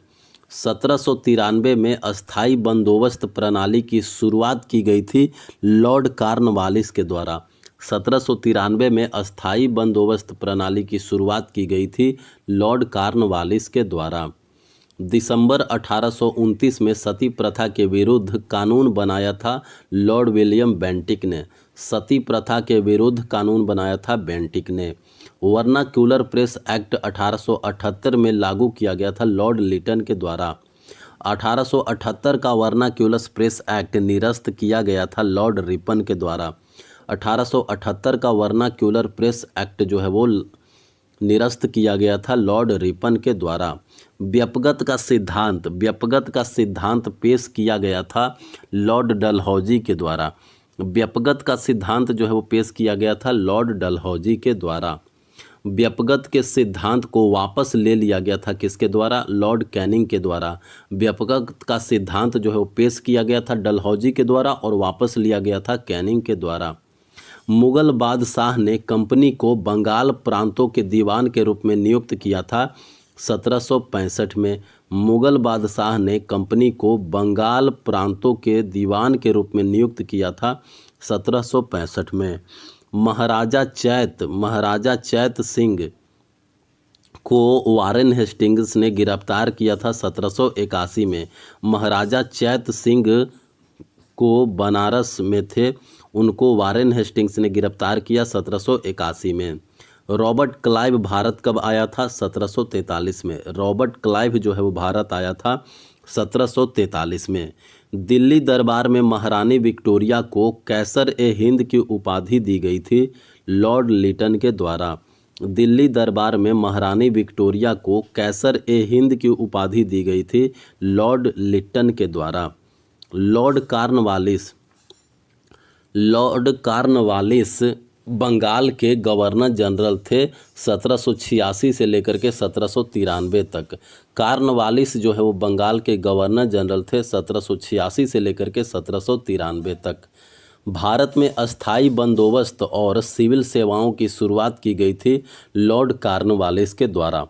1793 में अस्थायी बंदोबस्त प्रणाली की शुरुआत की गई थी लॉर्ड कॉर्नवालिस के द्वारा। 1793 में अस्थायी बंदोबस्त प्रणाली की शुरुआत की गई थी लॉर्ड कॉर्नवालिस के द्वारा। दिसंबर 1829 में सती प्रथा के विरुद्ध कानून बनाया था लॉर्ड विलियम बेंटिक ने। सती प्रथा के विरुद्ध कानून बनाया था बेंटिक ने। वर्नाक्यूलर प्रेस एक्ट 1878 में लागू किया गया था लॉर्ड लिटन के द्वारा। 1878 का वर्नाक्यूलर प्रेस एक्ट निरस्त किया गया था लॉर्ड रिपन के द्वारा। 1878 का वर्नाक्यूलर प्रेस एक्ट जो है वो निरस्त किया गया था लॉर्ड रिपन के द्वारा। व्यापगत का सिद्धांत पेश किया गया था लॉर्ड डलहौजी के द्वारा। व्यापगत का सिद्धांत जो है वो पेश किया गया था लॉर्ड डलहौजी के द्वारा। व्यापगत के सिद्धांत को वापस ले लिया गया था किसके द्वारा? लॉर्ड कैनिंग के द्वारा। व्यापगत का सिद्धांत जो है वो पेश किया गया था डलहौजी के द्वारा और वापस लिया गया था कैनिंग के द्वारा। मुगल बादशाह ने कंपनी को बंगाल प्रांतों के दीवान के रूप में नियुक्त किया था 1765 में। मुगल बादशाह ने कंपनी को बंगाल प्रांतों के दीवान के रूप में नियुक्त किया था 1765 में। महाराजा चैत सिंह को वारेन हेस्टिंग्स ने गिरफ्तार किया था 1781 में। महाराजा चैत सिंह को बनारस में थे, उनको वारेन हेस्टिंग्स ने गिरफ्तार किया 1781 में। रॉबर्ट क्लाइव भारत कब आया था? 1743 में। रॉबर्ट क्लाइव जो है वो भारत आया था 1743 में। दिल्ली दरबार में महारानी विक्टोरिया को कैसर ए हिंद की उपाधि दी गई थी लॉर्ड लिटन के द्वारा। दिल्ली दरबार में महारानी विक्टोरिया को कैसर ए हिंद की उपाधि दी गई थी लॉर्ड लिटन के द्वारा। लॉर्ड कॉर्नवालिस बंगाल के गवर्नर जनरल थे 1786 से लेकर के 1793 तक। कॉर्नवालिस जो है वो बंगाल के गवर्नर जनरल थे 1786 से लेकर के 1793 तक। भारत में अस्थाई बंदोबस्त और सिविल सेवाओं की शुरुआत की गई थी लॉर्ड कॉर्नवालिस के द्वारा।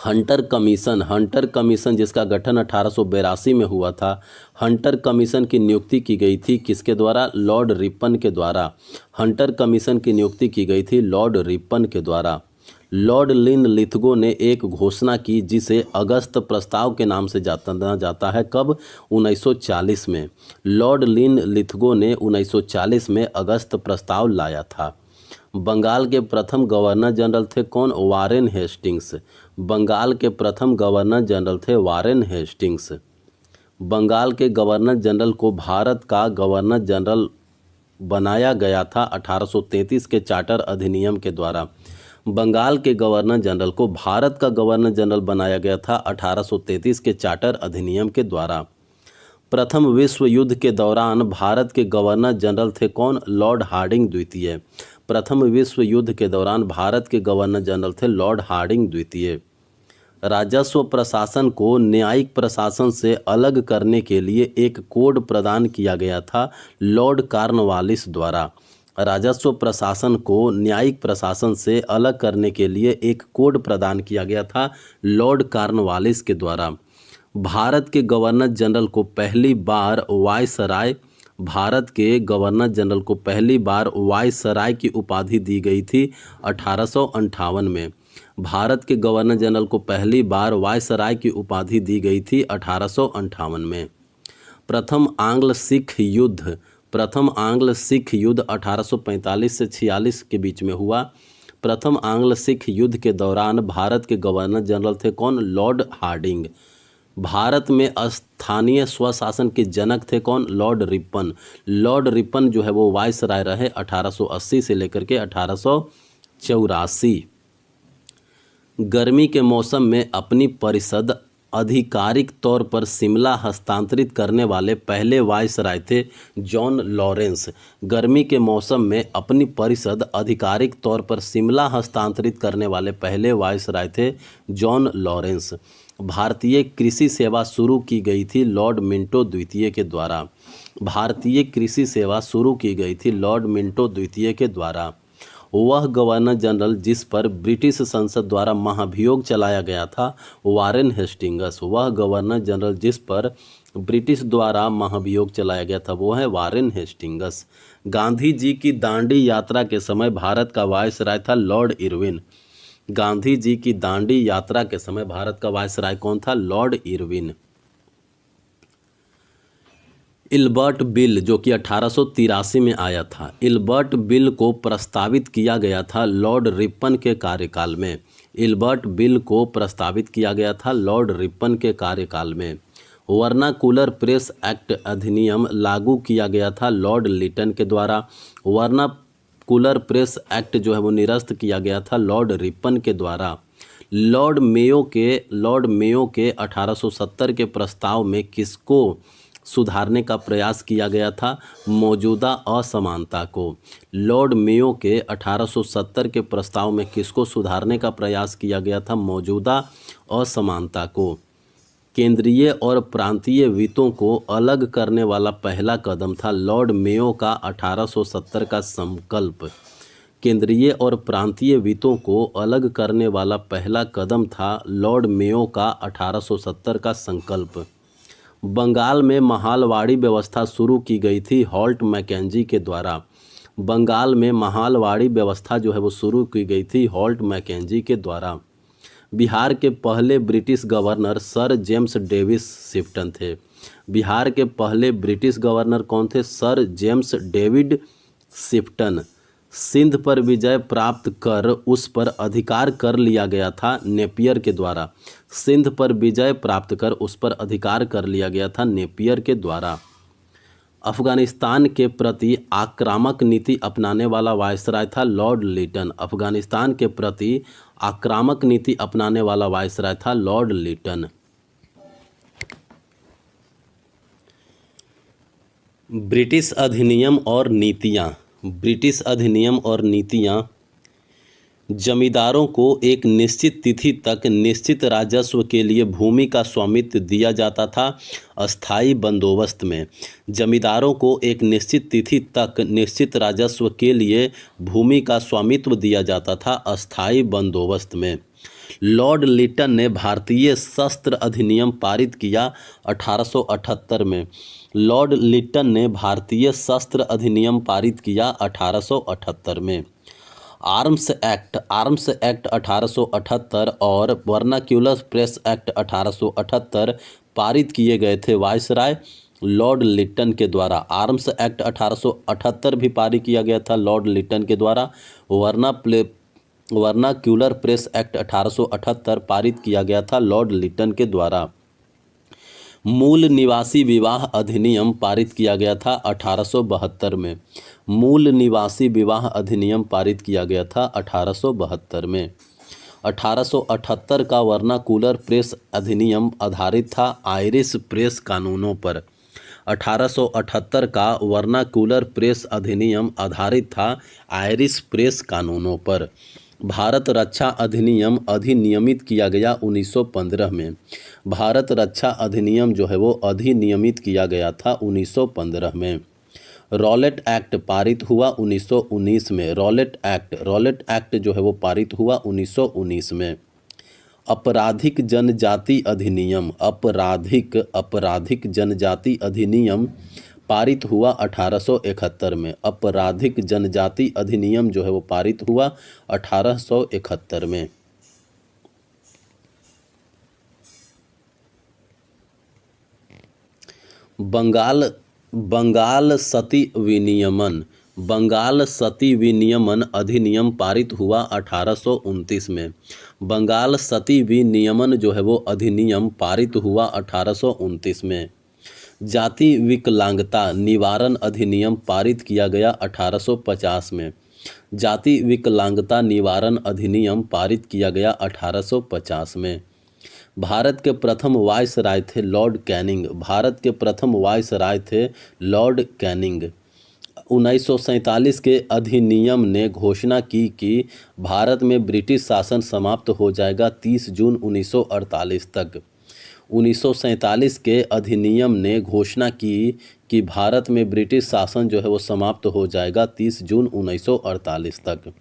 हंटर कमीशन जिसका गठन 1882 में हुआ था। हंटर कमीशन की नियुक्ति की गई थी किसके द्वारा? लॉर्ड रिपन के द्वारा। हंटर कमीशन की नियुक्ति की गई थी लॉर्ड रिपन के द्वारा। लॉर्ड लिन लिथगो ने एक घोषणा की जिसे अगस्त प्रस्ताव के नाम से जाना जाता है। कब? 1940 में। लॉर्ड लिन लिथगो ने 1940 में अगस्त प्रस्ताव लाया था। बंगाल के प्रथम गवर्नर जनरल थे कौन? Warren Hastings. बंगाल के प्रथम गवर्नर जनरल थे वारेन हेस्टिंग्स। बंगाल के गवर्नर जनरल को भारत का गवर्नर जनरल बनाया गया था 1833 के चार्टर अधिनियम के द्वारा। बंगाल के गवर्नर जनरल को भारत का गवर्नर जनरल बनाया गया था 1833 के चार्टर अधिनियम के द्वारा। प्रथम विश्व युद्ध के दौरान भारत के गवर्नर जनरल थे कौन? लॉर्ड हार्डिंग द्वितीय। प्रथम विश्व युद्ध के दौरान भारत के गवर्नर जनरल थे लॉर्ड हार्डिंग द्वितीय। राजस्व प्रशासन को न्यायिक प्रशासन से अलग करने के लिए एक कोड प्रदान किया गया था लॉर्ड कॉर्नवालिस द्वारा। राजस्व प्रशासन को न्यायिक प्रशासन से अलग करने के लिए एक कोड प्रदान किया गया था लॉर्ड कॉर्नवालिस के द्वारा। भारत के गवर्नर जनरल को पहली बार वायसराय वायसराय की उपाधि दी गई थी 1858 में। भारत के गवर्नर जनरल को पहली बार वायसराय की उपाधि दी गई थी 1858 में। प्रथम आंग्ल सिख युद्ध 1845 से 46 के बीच में हुआ। प्रथम आंग्ल सिख युद्ध के दौरान भारत के गवर्नर जनरल थे कौन? Lord Hardinge. भारत में स्थानीय स्वशासन के जनक थे कौन? Lord Ripon. लॉर्ड रिपन जो है वो वायसराय रहे 1880 से लेकर के 1884। गर्मी के मौसम में अपनी परिषद आधिकारिक तौर पर शिमला हस्तांतरित करने वाले पहले वायसराय थे जॉन लॉरेंस। गर्मी के मौसम में अपनी परिषद आधिकारिक तौर पर शिमला हस्तांतरित करने वाले पहले वायसराय थे जॉन लॉरेंस। भारतीय कृषि सेवा शुरू की गई थी लॉर्ड मिंटो द्वितीय के द्वारा। भारतीय कृषि सेवा शुरू की गई थी लॉर्ड मिंटो द्वितीय के द्वारा। वह गवर्नर जनरल जिस पर ब्रिटिश संसद द्वारा महाभियोग चलाया गया था वारेन हेस्टिंग्स। वह गवर्नर जनरल जिस पर ब्रिटिश द्वारा महाभियोग चलाया गया था वो है वारेन हेस्टिंग्स। गांधी जी की दांडी यात्रा के समय भारत का वायसराय था लॉर्ड इरविन। गांधी जी की दांडी यात्रा के समय भारत का वायसराय कौन था? Lord Irwin. इल्बर्ट बिल जो कि 1883 में आया था। इल्बर्ट बिल को प्रस्तावित किया गया था लॉर्ड रिपन के कार्यकाल में। इल्बर्ट बिल को प्रस्तावित किया गया था लॉर्ड रिपन के कार्यकाल में। वर्नाकुलर प्रेस एक्ट अधिनियम लागू किया गया था लॉर्ड लिटन के द्वारा। वर्नाकुलर प्रेस एक्ट जो है वो निरस्त किया गया था लॉर्ड रिपन के द्वारा। लॉर्ड मेयो के 1870 के प्रस्ताव में किसको सुधारने का प्रयास किया गया था? मौजूदा असमानता को। लॉर्ड मेयो के 1870 के प्रस्ताव में किसको सुधारने का प्रयास किया गया था? मौजूदा असमानता को। केंद्रीय और प्रांतीय वित्तों को अलग करने वाला पहला कदम था लॉर्ड मेयो का 1870 का संकल्प। केंद्रीय और प्रांतीय वित्तों को अलग करने वाला पहला कदम था लॉर्ड मेयो का 1870 का संकल्प। बंगाल में महालवाड़ी व्यवस्था शुरू की गई थी हॉल्ट मैकेंजी के द्वारा। बंगाल में महालवाड़ी व्यवस्था जो है वो शुरू की गई थी हॉल्ट मैकेंजी के द्वारा। बिहार के पहले British governor sir James Davis Shifton थे। बिहार के पहले ब्रिटिश गवर्नर कौन थे? Sir James David Shifton. Sindh पर विजय प्राप्त कर उस पर अधिकार कर लिया गया था नेपियर के द्वारा। सिंध पर विजय प्राप्त कर उस पर अधिकार कर लिया गया था नेपियर के द्वारा। अफगानिस्तान के प्रति आक्रामक नीति अपनाने वाला वायसराय था लॉर्ड लिटन। अफगानिस्तान के प्रति आक्रामक नीति अपनाने वाला वायसराय था लॉर्ड लिटन। ब्रिटिश अधिनियम और नीतियाँ। ब्रिटिश अधिनियम और नीतियाँ जमींदारों को एक निश्चित तिथि तक निश्चित राजस्व के लिए भूमि का स्वामित्व दिया जाता था। अस्थायी बंदोबस्त में जमींदारों को एक निश्चित तिथि तक निश्चित राजस्व के लिए भूमि का स्वामित्व दिया जाता था। अस्थायी बंदोबस्त में लॉर्ड लिटन ने भारतीय शस्त्र अधिनियम पारित किया 1878 में। लॉर्ड लिटन ने भारतीय शस्त्र अधिनियम पारित किया 1878 में। आर्म्स एक्ट 1878 और वर्नाक्यूलर प्रेस एक्ट 1878 पारित किए गए थे वायसराय लॉर्ड लिटन के द्वारा। आर्म्स एक्ट 1878 भी पारित किया गया था लॉर्ड लिटन के द्वारा। वर्नाक्यूलर प्रेस एक्ट 1878 पारित किया गया था लॉर्ड लिटन के द्वारा। मूल निवासी विवाह अधिनियम पारित किया गया था 1872 में। मूल निवासी विवाह अधिनियम पारित किया गया था 1872 में। 1878 का वर्नाक्यूलर प्रेस अधिनियम आधारित था आयरिश प्रेस कानूनों पर। 1878 का वर्नाक्यूलर प्रेस अधिनियम आधारित था आयरिश प्रेस कानूनों पर। भारत रक्षा अधिनियम अधिनियमित किया गया 1915 में। भारत रक्षा अधिनियम जो है वो अधिनियमित किया गया था 1915 में। रॉलेट एक्ट पारित हुआ 1919 में। रॉलेट एक्ट जो है वो पारित हुआ 1919 में। आपराधिक जनजाति अधिनियम आपराधिक जनजाति अधिनियम पारित हुआ 1871 में। आपराधिक जनजाति अधिनियम जो है वो पारित हुआ 1871 में। बंगाल सती विनियमन अधिनियम पारित हुआ 1829 में। बंगाल सती विनियमन जो है वो अधिनियम पारित हुआ 1829 में। जाति विकलांगता निवारण अधिनियम पारित किया गया 1850 में। जाति विकलांगता निवारण अधिनियम पारित किया गया 1850 में। भारत के प्रथम वायसराय थे लॉर्ड कैनिंग। भारत के प्रथम वायसराय थे लॉर्ड कैनिंग। 1947 के अधिनियम ने घोषणा की कि भारत में ब्रिटिश शासन समाप्त हो जाएगा 30 जून 1948 तक। 1947 के अधिनियम ने घोषणा की कि भारत में ब्रिटिश शासन जो है वो समाप्त हो जाएगा 30 जून 1948 तक।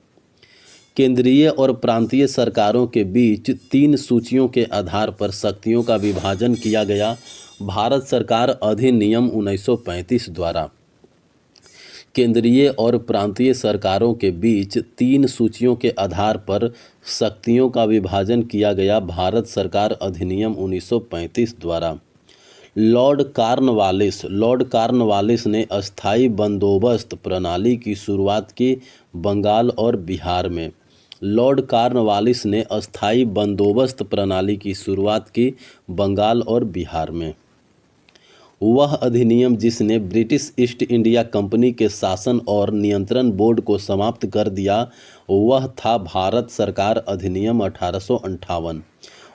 केंद्रीय और प्रांतीय सरकारों के बीच 3 सूचियों के आधार पर शक्तियों का विभाजन किया गया भारत सरकार अधिनियम 1935 द्वारा। केंद्रीय और प्रांतीय सरकारों के बीच 3 सूचियों के आधार पर शक्तियों का विभाजन किया गया भारत सरकार अधिनियम 1935 द्वारा। लॉर्ड कॉर्नवालिस ने अस्थायी बंदोबस्त प्रणाली की शुरुआत की बंगाल और बिहार में। लॉर्ड कॉर्नवालिस ने अस्थायी बंदोबस्त प्रणाली की शुरुआत की बंगाल और बिहार में। वह अधिनियम जिसने ब्रिटिश ईस्ट इंडिया कंपनी के शासन और नियंत्रण बोर्ड को समाप्त कर दिया वह था भारत सरकार अधिनियम 1858।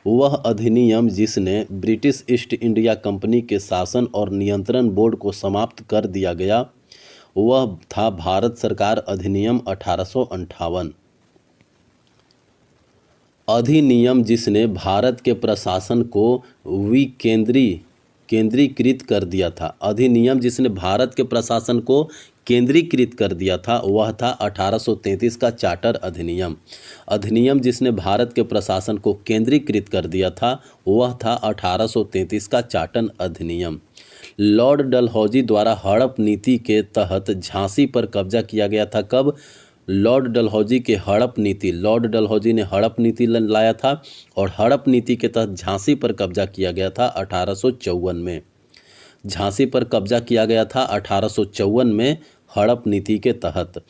वह अधिनियम जिसने ब्रिटिश ईस्ट इंडिया कंपनी के शासन और नियंत्रण बोर्ड को समाप्त कर दिया गया वह था भारत सरकार अधिनियम 1858। अधिनियम जिसने भारत के प्रशासन को केंद्रीकृत कर दिया था। अधिनियम जिसने भारत के प्रशासन को केंद्रीकृत कर दिया था वह था 1833 का चार्टर अधिनियम। अधिनियम जिसने भारत के प्रशासन को केंद्रीकृत कर दिया था वह था 1833 का चार्टर अधिनियम। लॉर्ड डलहौजी द्वारा हड़प नीति के तहत झांसी पर कब्जा किया गया था। कब? लॉर्ड डलहौजी के हड़प नीति, लॉर्ड डलहौजी ने हड़प नीति लाया था और हड़प नीति के तहत झांसी पर कब्जा किया गया था 1854 में। झांसी पर कब्जा किया गया था 1854 में हड़प नीति के तहत।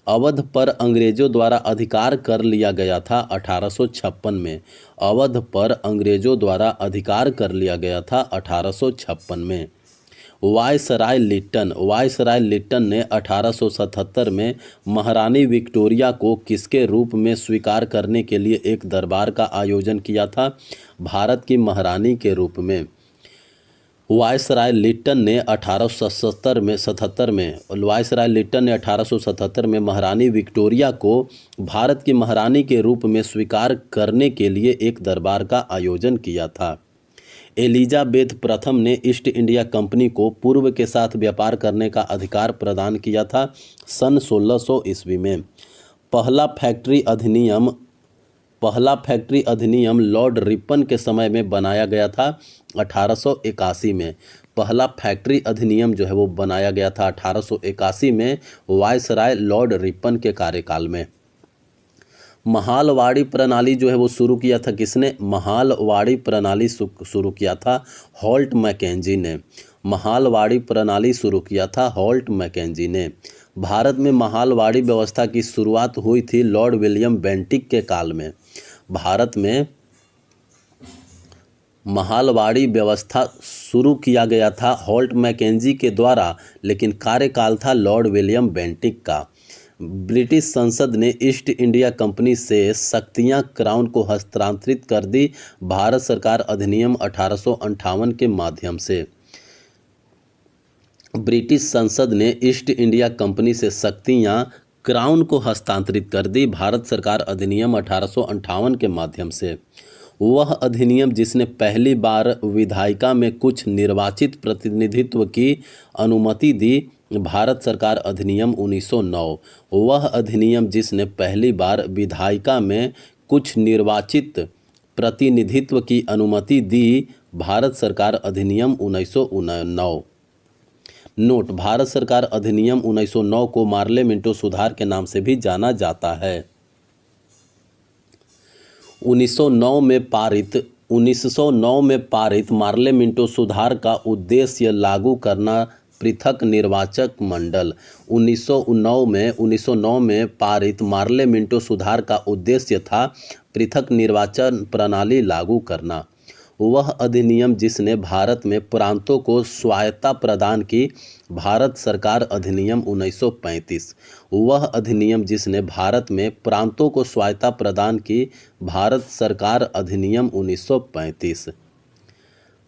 अवध पर अंग्रेजों द्वारा अधिकार कर लिया गया था 1856 में। अवध पर अंग्रेजों द्वारा अधिकार कर लिया गया था 1856 में। वायसराय लिट्टन ने 1877 में महारानी विक्टोरिया को किसके रूप में स्वीकार करने के लिए एक दरबार का आयोजन किया था? भारत की महारानी के रूप में। वायसराय लिट्टन ने 1877 में महारानी विक्टोरिया को भारत की महारानी के रूप में स्वीकार करने के लिए एक दरबार का आयोजन किया था। एलिजाबेथ प्रथम ने ईस्ट इंडिया कंपनी को पूर्व के साथ व्यापार करने का अधिकार प्रदान किया था सन 1600 ईस्वी में। पहला फैक्ट्री अधिनियम लॉर्ड रिपन के समय में बनाया गया था 1881 में। पहला फैक्ट्री अधिनियम जो है वो बनाया गया था 1881 में वायसराय लॉर्ड रिपन के कार्यकाल में। महालवाड़ी प्रणाली जो है वो शुरू किया था किसने? महालवाड़ी प्रणाली शुरू किया था हॉल्ट मैकेंजी ने। महालवाड़ी प्रणाली शुरू किया था हॉल्ट मैकेंजी ने। भारत में महालवाड़ी व्यवस्था की शुरुआत हुई थी लॉर्ड विलियम बेंटिक के काल में। भारत में महालवाड़ी व्यवस्था शुरू किया गया था हॉल्ट मैकेंजी के द्वारा, लेकिन कार्यकाल था लॉर्ड विलियम बेंटिक का। ब्रिटिश संसद ने ईस्ट इंडिया कंपनी से शक्तियां क्राउन को हस्तांतरित कर दी भारत सरकार अधिनियम 1858 के माध्यम से। ब्रिटिश संसद ने ईस्ट इंडिया कंपनी से शक्तियां क्राउन को हस्तांतरित कर दी भारत सरकार अधिनियम 1858 के माध्यम से। वह अधिनियम जिसने पहली बार विधायिका में कुछ निर्वाचित प्रतिनिधित्व की अनुमति दी भारत सरकार अधिनियम 1909। वह अधिनियम जिसने पहली बार विधायिका में कुछ निर्वाचित प्रतिनिधित्व की अनुमति दी भारत सरकार अधिनियम 1909। नोट: भारत सरकार अधिनियम 1909 को मार्ले मिंटो सुधार के नाम से भी जाना जाता है। 1909 में पारित मार्ले मिंटो सुधार का उद्देश्य लागू करना पृथक निर्वाचक मंडल। 1909 में पारित मार्ले मिंटो सुधार का उद्देश्य था पृथक निर्वाचन प्रणाली लागू करना। वह अधिनियम जिसने भारत में प्रांतों को स्वायत्तता प्रदान की भारत सरकार अधिनियम 1935। वह अधिनियम जिसने भारत में प्रांतों को स्वायत्तता प्रदान की भारत सरकार अधिनियम 1935।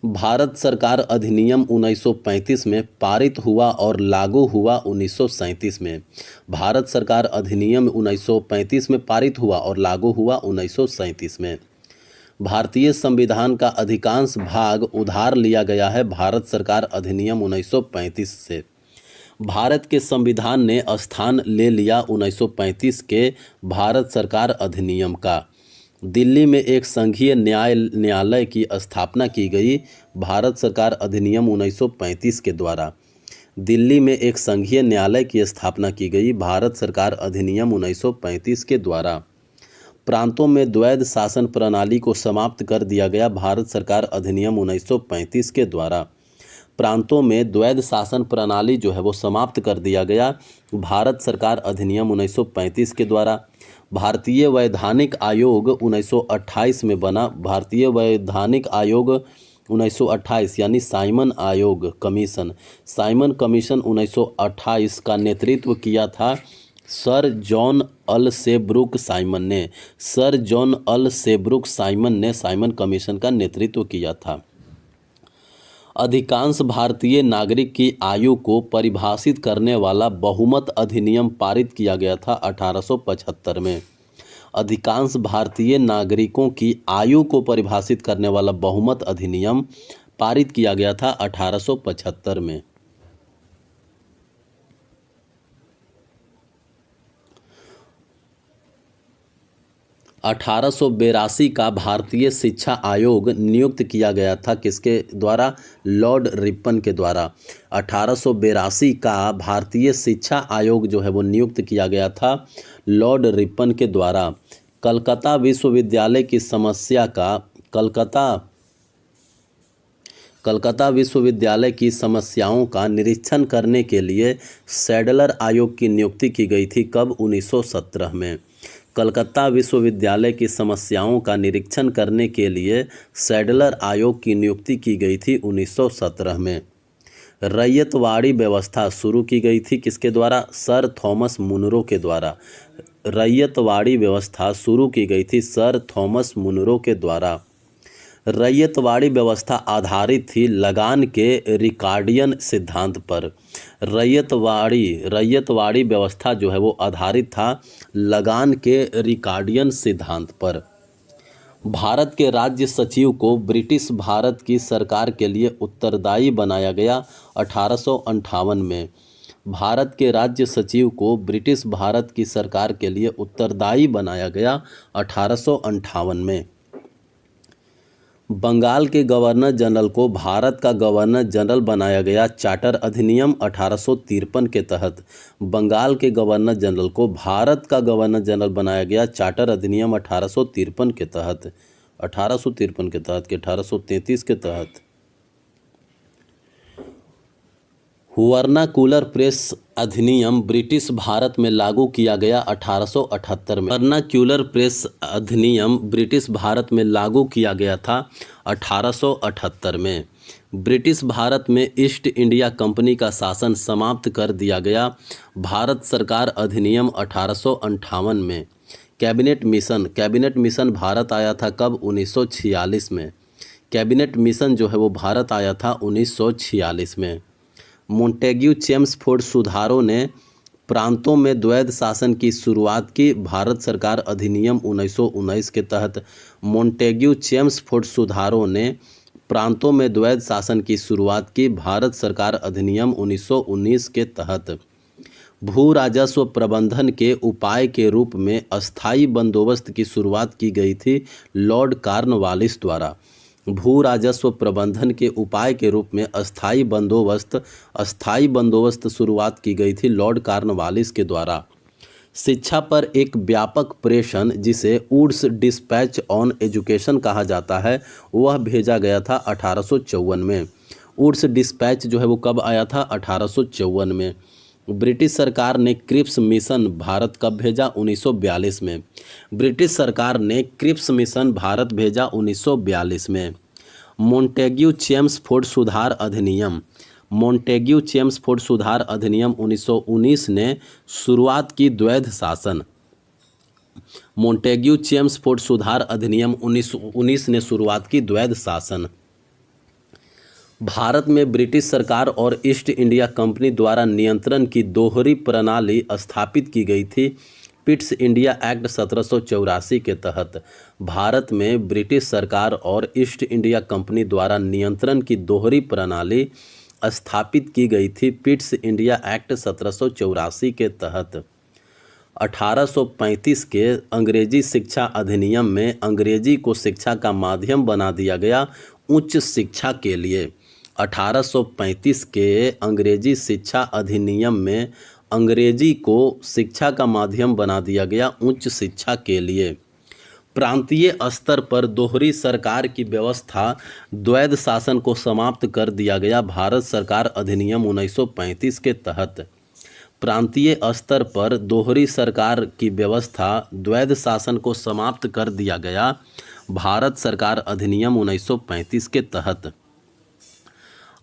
भारत सरकार अधिनियम 1935 में पारित हुआ और लागू हुआ 1937 में। भारत सरकार अधिनियम 1935 में पारित हुआ और लागू हुआ 1937 में। भारतीय संविधान का अधिकांश भाग उधार लिया गया है भारत सरकार अधिनियम 1935 से। भारत के संविधान ने स्थान ले लिया 1935 के भारत सरकार अधिनियम का। दिल्ली में एक संघीय न्यायालय की स्थापना की गई भारत सरकार अधिनियम 1935 के द्वारा। दिल्ली में एक संघीय न्यायालय की स्थापना की गई भारत सरकार अधिनियम 1935 के द्वारा। प्रांतों में द्वैध शासन प्रणाली को समाप्त कर दिया गया भारत सरकार अधिनियम 1935 के द्वारा। प्रांतों में द्वैध शासन प्रणाली जो है वो समाप्त कर दिया गया भारत सरकार अधिनियम 1935 के द्वारा। भारतीय वैधानिक आयोग 1928 में बना। भारतीय वैधानिक आयोग 1928 यानी साइमन कमीशन 1928 का नेतृत्व किया था सर जॉन अल सेब्रुक साइमन ने। सर जॉन अल सेब्रुक साइमन ने साइमन कमीशन का नेतृत्व किया था। अधिकांश भारतीय नागरिक की आयु को परिभाषित करने वाला बहुमत अधिनियम पारित किया गया था 1875 में। अधिकांश भारतीय नागरिकों की आयु को परिभाषित करने वाला बहुमत अधिनियम पारित किया गया था 1875 में। 1882 का भारतीय शिक्षा आयोग नियुक्त किया गया था किसके द्वारा? लॉर्ड रिपन के द्वारा। 1882 का भारतीय शिक्षा आयोग जो है वो नियुक्त किया गया था लॉर्ड रिपन के द्वारा। कलकत्ता विश्वविद्यालय की समस्या का कलकत्ता विश्वविद्यालय की समस्याओं का निरीक्षण करने के लिए सैडलर आयोग की नियुक्ति की गई थी। कब? 1917 में। कलकत्ता विश्वविद्यालय की समस्याओं का निरीक्षण करने के लिए सैडलर आयोग की नियुक्ति की गई थी 1917 में। रैयतवाड़ी व्यवस्था शुरू की गई थी किसके द्वारा? सर थॉमस मुनरो के द्वारा। रैयतवाड़ी व्यवस्था शुरू की गई थी सर थॉमस मुनरो के द्वारा। रैयतवाड़ी व्यवस्था आधारित थी लगान के रिकार्डियन सिद्धांत पर। रैयतवाड़ी व्यवस्था जो है वो आधारित था लगान के रिकार्डियन सिद्धांत पर। भारत के राज्य सचिव को ब्रिटिश भारत की सरकार के लिए उत्तरदायी बनाया गया 1858 में। भारत के राज्य सचिव को ब्रिटिश भारत की सरकार के लिए उत्तरदायी बनाया गया 1858 में। बंगाल के गवर्नर जनरल को भारत का गवर्नर जनरल बनाया गया चार्टर अधिनियम 1853 के तहत। बंगाल के गवर्नर जनरल को भारत का गवर्नर जनरल बनाया गया चार्टर अधिनियम 1853 के तहत। 1853 के तहत कि 1833 के तहत। वर्नाकुलर प्रेस अधिनियम ब्रिटिश भारत में लागू किया गया 1878 में। वर्नाक्यूलर प्रेस अधिनियम ब्रिटिश भारत में लागू किया गया था 1878 में। ब्रिटिश भारत में ईस्ट इंडिया कंपनी का शासन समाप्त कर दिया गया। भारत सरकार अधिनियम 1858 में। कैबिनेट मिशन भारत आया था कब? 1946 में। कैबिनेट मिशन जो है वो भारत आया था 1946 में। मोंटेग्यू चेम्सफोर्ड सुधारों ने प्रांतों में द्वैध शासन की शुरुआत की। भारत सरकार अधिनियम 1919 के तहत। मोंटेग्यू चेम्सफोर्ड सुधारों ने प्रांतों में द्वैध शासन की शुरुआत की। भारत सरकार अधिनियम 1919 के तहत। भू राजस्व प्रबंधन के उपाय के रूप में अस्थायी बंदोबस्त की शुरुआत की गई थी लॉर्ड कॉर्नवालिस द्वारा। भू राजस्व प्रबंधन के उपाय के रूप में अस्थायी बंदोबस्त शुरुआत की गई थी लॉर्ड कॉर्नवालिस के द्वारा। शिक्षा पर एक व्यापक प्रेषण जिसे वुड्स डिस्पैच ऑन एजुकेशन कहा जाता है वह भेजा गया था 1854 में। वुड्स डिस्पैच जो है वो कब आया था? 1854 में। ब्रिटिश सरकार ने क्रिप्स मिशन भारत कब भेजा? 1942 में। ब्रिटिश सरकार ने क्रिप्स मिशन भारत भेजा 1942 में। मोंटेग्यू चेम्सफोर्ड सुधार अधिनियम 1919 ने शुरुआत की द्वैध शासन। मोंटेग्यू चेम्सफोर्ड सुधार अधिनियम 1919 ने शुरुआत की द्वैध शासन। भारत में ब्रिटिश सरकार और ईस्ट इंडिया कंपनी द्वारा नियंत्रण की दोहरी प्रणाली स्थापित की गई थी पिट्स इंडिया एक्ट 1784 के तहत। भारत में ब्रिटिश सरकार और ईस्ट इंडिया कंपनी द्वारा नियंत्रण की दोहरी प्रणाली स्थापित की गई थी पिट्स इंडिया एक्ट 1784 के तहत। 1835 के अंग्रेजी शिक्षा अधिनियम में अंग्रेजी को शिक्षा का माध्यम बना दिया गया उच्च शिक्षा के लिए। 1835 के अंग्रेजी शिक्षा अधिनियम में अंग्रेजी को शिक्षा का माध्यम बना दिया गया उच्च शिक्षा के लिए। प्रांतीय स्तर पर दोहरी सरकार की व्यवस्था द्वैध शासन को समाप्त कर दिया गया भारत सरकार अधिनियम 1935 के तहत। प्रांतीय स्तर पर दोहरी सरकार की व्यवस्था द्वैध शासन को समाप्त कर दिया गया भारत सरकार अधिनियम 1935 के तहत।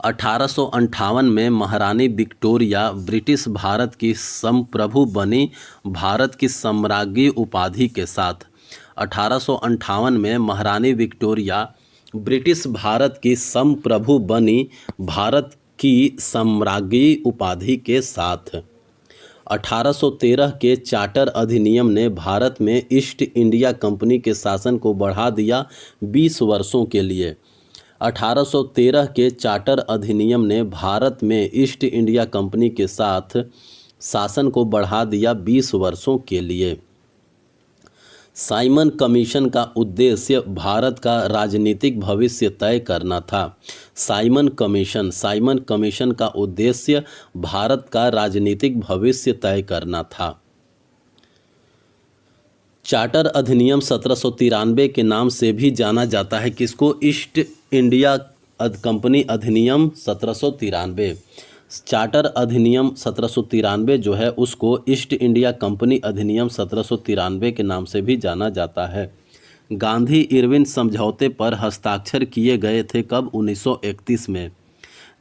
1858 में महारानी विक्टोरिया ब्रिटिश भारत की संप्रभु बनी भारत की सम्राज्ञी उपाधि के साथ। 1858 में महारानी विक्टोरिया ब्रिटिश भारत की संप्रभु बनी भारत की सम्राज्ञी उपाधि के साथ। 1813 के चार्टर अधिनियम ने भारत में ईस्ट इंडिया कंपनी के शासन को बढ़ा दिया 20 वर्षों के लिए। 1813 के चार्टर अधिनियम ने भारत में ईस्ट इंडिया कंपनी के साथ शासन को बढ़ा दिया 20 वर्षों के लिए। साइमन कमीशन का उद्देश्य भारत का राजनीतिक भविष्य तय करना था। साइमन कमीशन का उद्देश्य भारत का राजनीतिक भविष्य तय करना था। चार्टर अधिनियम 1793 के नाम से भी जाना जाता है किसको? ईस्ट इंडिया कंपनी अधिनियम 1793। चार्टर अधिनियम 1793 जो है उसको ईस्ट इंडिया कंपनी अधिनियम 1793 के नाम से भी जाना जाता है। गांधी इरविन समझौते पर हस्ताक्षर किए गए थे कब? 1931 में।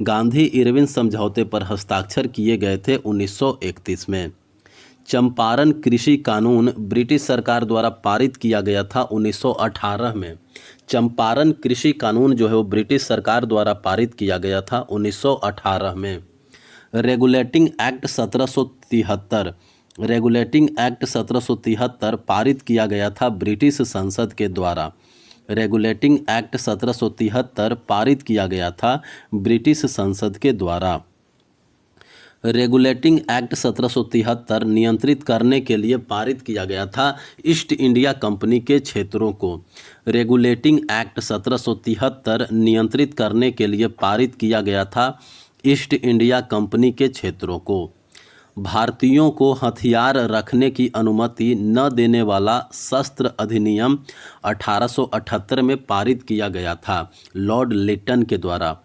गांधी इरविन समझौते पर हस्ताक्षर किए गए थे 1931 में। चंपारण कृषि कानून ब्रिटिश सरकार द्वारा पारित किया गया था 1918 में। चंपारण कृषि कानून जो है वो ब्रिटिश सरकार द्वारा पारित किया गया था 1918 में। रेगुलेटिंग एक्ट 1773 पारित किया गया था ब्रिटिश संसद के द्वारा। रेगुलेटिंग एक्ट 1773 पारित किया गया था ब्रिटिश संसद के द्वारा। रेगुलेटिंग एक्ट 1773 नियंत्रित करने के लिए पारित किया गया था ईस्ट इंडिया कंपनी के क्षेत्रों को। रेगुलेटिंग एक्ट 1773 नियंत्रित करने के लिए पारित किया गया था ईस्ट इंडिया कंपनी के क्षेत्रों को। भारतीयों को हथियार रखने की अनुमति न देने वाला शस्त्र अधिनियम 1878 में पारित किया गया था लॉर्ड लिटन के द्वारा।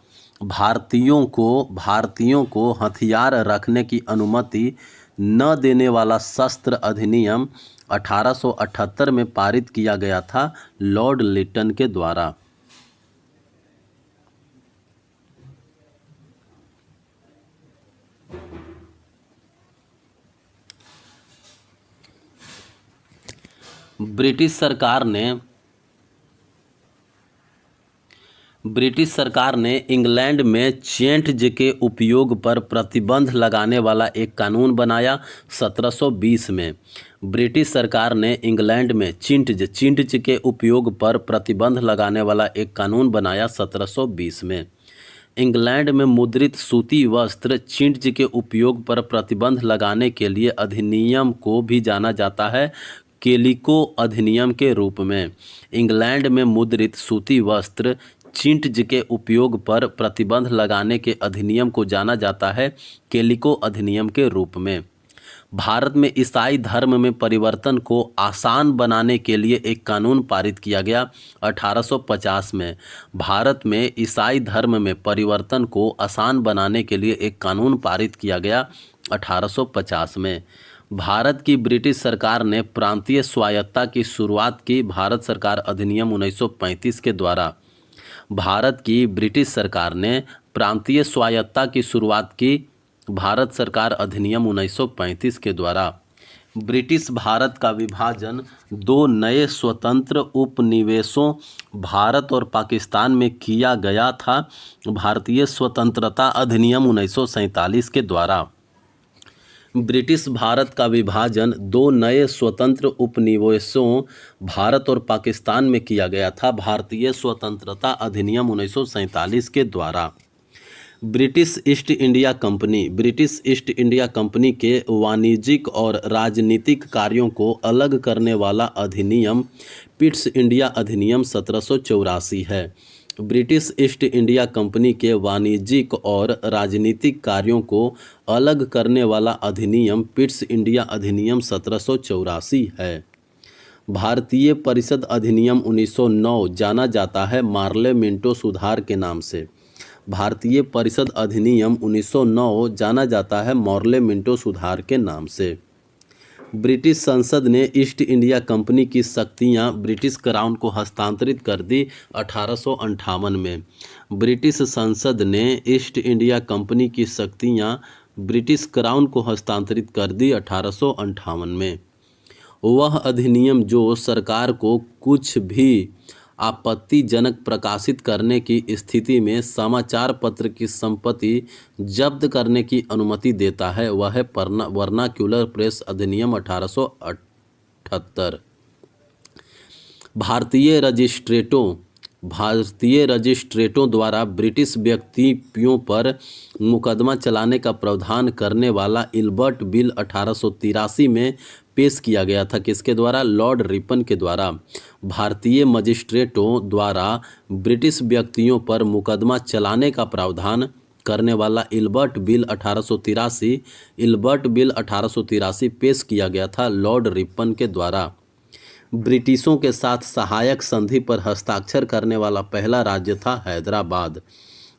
भारतीयों को हथियार रखने की अनुमति न देने वाला शस्त्र अधिनियम 1878 में पारित किया गया था लॉर्ड लिटन के द्वारा। ब्रिटिश सरकार ने इंग्लैंड में चेंट्ज के उपयोग पर प्रतिबंध लगाने वाला एक कानून बनाया 1720 में। ब्रिटिश सरकार ने इंग्लैंड में चेंट्ज के उपयोग पर प्रतिबंध लगाने वाला एक कानून बनाया 1720 में। इंग्लैंड में मुद्रित सूती वस्त्र चेंट्ज के उपयोग पर प्रतिबंध लगाने के लिए अधिनियम को भी जाना जाता है केलिको अधिनियम के रूप में। इंग्लैंड में मुद्रित सूती वस्त्र चेंट्ज के उपयोग पर प्रतिबंध लगाने के अधिनियम को जाना जाता है केलिको अधिनियम के रूप में। भारत में ईसाई धर्म में परिवर्तन को आसान बनाने के लिए एक कानून पारित किया गया 1850 में। भारत में ईसाई धर्म में परिवर्तन को आसान बनाने के लिए एक कानून पारित किया गया 1850 में। भारत की ब्रिटिश सरकार ने प्रांतीय स्वायत्तता की शुरुआत की भारत सरकार अधिनियम 1935 के द्वारा। भारत की ब्रिटिश सरकार ने प्रांतीय स्वायत्तता की शुरुआत की भारत सरकार अधिनियम 1935 के द्वारा। ब्रिटिश भारत का विभाजन दो नए स्वतंत्र उपनिवेशों भारत और पाकिस्तान में किया गया था भारतीय स्वतंत्रता अधिनियम 1947 के द्वारा। ब्रिटिश भारत का विभाजन दो नए स्वतंत्र उपनिवेशों भारत और पाकिस्तान में किया गया था भारतीय स्वतंत्रता अधिनियम 1947 के द्वारा। ब्रिटिश ईस्ट इंडिया कंपनी के वाणिज्यिक और राजनीतिक कार्यों को अलग करने वाला अधिनियम पिट्स इंडिया अधिनियम 1784 है। ब्रिटिश ईस्ट इंडिया कंपनी के वाणिज्यिक और राजनीतिक कार्यों को अलग करने वाला अधिनियम पिट्स इंडिया अधिनियम 1784 है। भारतीय परिषद अधिनियम 1909 जाना जाता है मार्ले मिंटो सुधार के नाम से। भारतीय परिषद अधिनियम 1909 जाना जाता है मार्ले मिंटो सुधार के नाम से। ब्रिटिश संसद ने ईस्ट इंडिया कंपनी की शक्तियां ब्रिटिश क्राउन को हस्तांतरित कर दी 1858 में। ब्रिटिश संसद ने ईस्ट इंडिया कंपनी की शक्तियां ब्रिटिश क्राउन को हस्तांतरित कर दी 1858 में। वह अधिनियम जो सरकार को कुछ भी आपत्तिजनक प्रकाशित करने की स्थिति में समाचार पत्र की संपत्ति जब्त करने की अनुमति देता है वह है वर्नाक्यूलर प्रेस अधिनियम 1878। भारतीय रजिस्ट्रेटों द्वारा ब्रिटिश व्यक्तियों पर मुकदमा चलाने का प्रावधान करने वाला इल्बर्ट बिल 1883 में पेश किया गया था। किसके द्वारा? लॉर्ड रिपन के द्वारा। भारतीय मजिस्ट्रेटों द्वारा ब्रिटिश व्यक्तियों पर मुकदमा चलाने का प्रावधान करने वाला इल्बर्ट बिल 1883 पेश किया गया था लॉर्ड रिपन के द्वारा। ब्रिटिशों के साथ सहायक संधि पर हस्ताक्षर करने वाला पहला राज्य था हैदराबाद।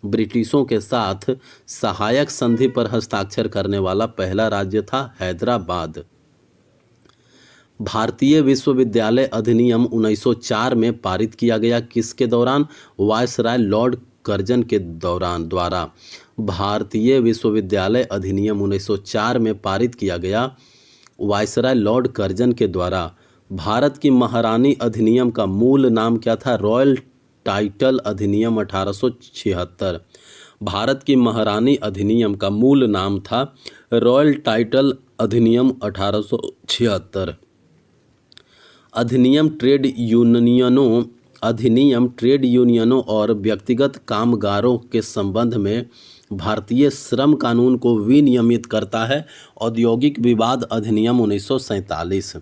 ब्रिटिशों के साथ सहायक संधि पर हस्ताक्षर करने वाला पहला राज्य था हैदराबाद। भारतीय विश्वविद्यालय अधिनियम 1904 में पारित किया गया। किसके दौरान? वायसराय लॉर्ड कर्जन के द्वारा। भारतीय विश्वविद्यालय अधिनियम 1904 में पारित किया गया वायसराय लॉर्ड कर्जन के द्वारा। भारत की महारानी अधिनियम का मूल नाम क्या था? रॉयल टाइटल अधिनियम 1876। भारत की महारानी अधिनियम का मूल नाम था रॉयल टाइटल अधिनियम 1876। अधिनियम ट्रेड यूनियनों और व्यक्तिगत कामगारों के संबंध में भारतीय श्रम कानून को विनियमित करता है। औद्योगिक विवाद अधिनियम 1947।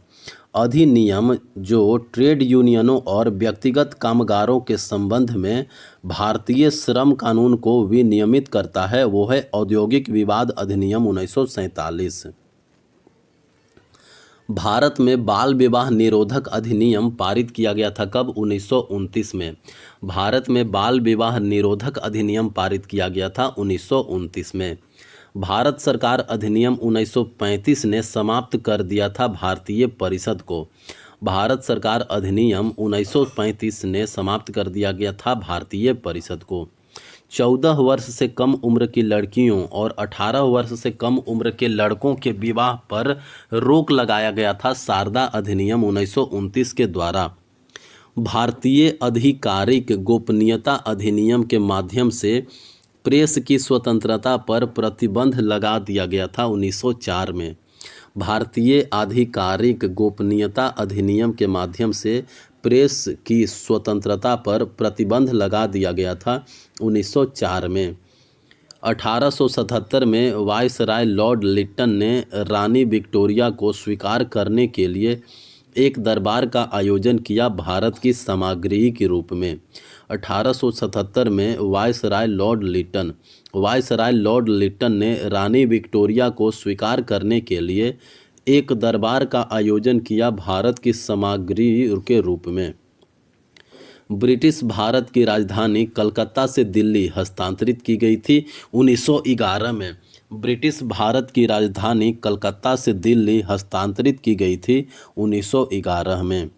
अधिनियम जो ट्रेड यूनियनों और व्यक्तिगत कामगारों के संबंध में भारतीय श्रम कानून को विनियमित करता है वो है औद्योगिक विवाद अधिनियम 1947। भारत में बाल विवाह निरोधक अधिनियम पारित किया गया था। कब? 1929 में। भारत में बाल विवाह निरोधक अधिनियम पारित किया गया था 1929 में। भारत सरकार अधिनियम 1935 ने समाप्त कर दिया था भारतीय परिषद को। भारत सरकार अधिनियम 1935 ने समाप्त कर दिया गया था भारतीय परिषद को। 14 वर्ष से कम उम्र की लड़कियों और 18 वर्ष से कम उम्र के लड़कों के विवाह पर रोक लगाया गया था शारदा अधिनियम 1929 के द्वारा। भारतीय आधिकारिक गोपनीयता अधिनियम के माध्यम से प्रेस की स्वतंत्रता पर प्रतिबंध लगा दिया गया था 1904 में। भारतीय आधिकारिक गोपनीयता अधिनियम के माध्यम से प्रेस की स्वतंत्रता पर प्रतिबंध लगा दिया गया था 1904 में। 1877 में वायसराय लॉर्ड लिट्टन ने रानी विक्टोरिया को स्वीकार करने के लिए एक दरबार का आयोजन किया भारत की समाग्रही के रूप में। 1877 में वायसराय लॉर्ड लिट्टन ने रानी विक्टोरिया को स्वीकार करने के लिए एक दरबार का आयोजन किया भारत की समाग्रही के रूप में। ब्रिटिश भारत की राजधानी कलकत्ता से दिल्ली हस्तांतरित की गई थी 1911 में। ब्रिटिश भारत की राजधानी कलकत्ता से दिल्ली हस्तांतरित की गई थी 1911 में।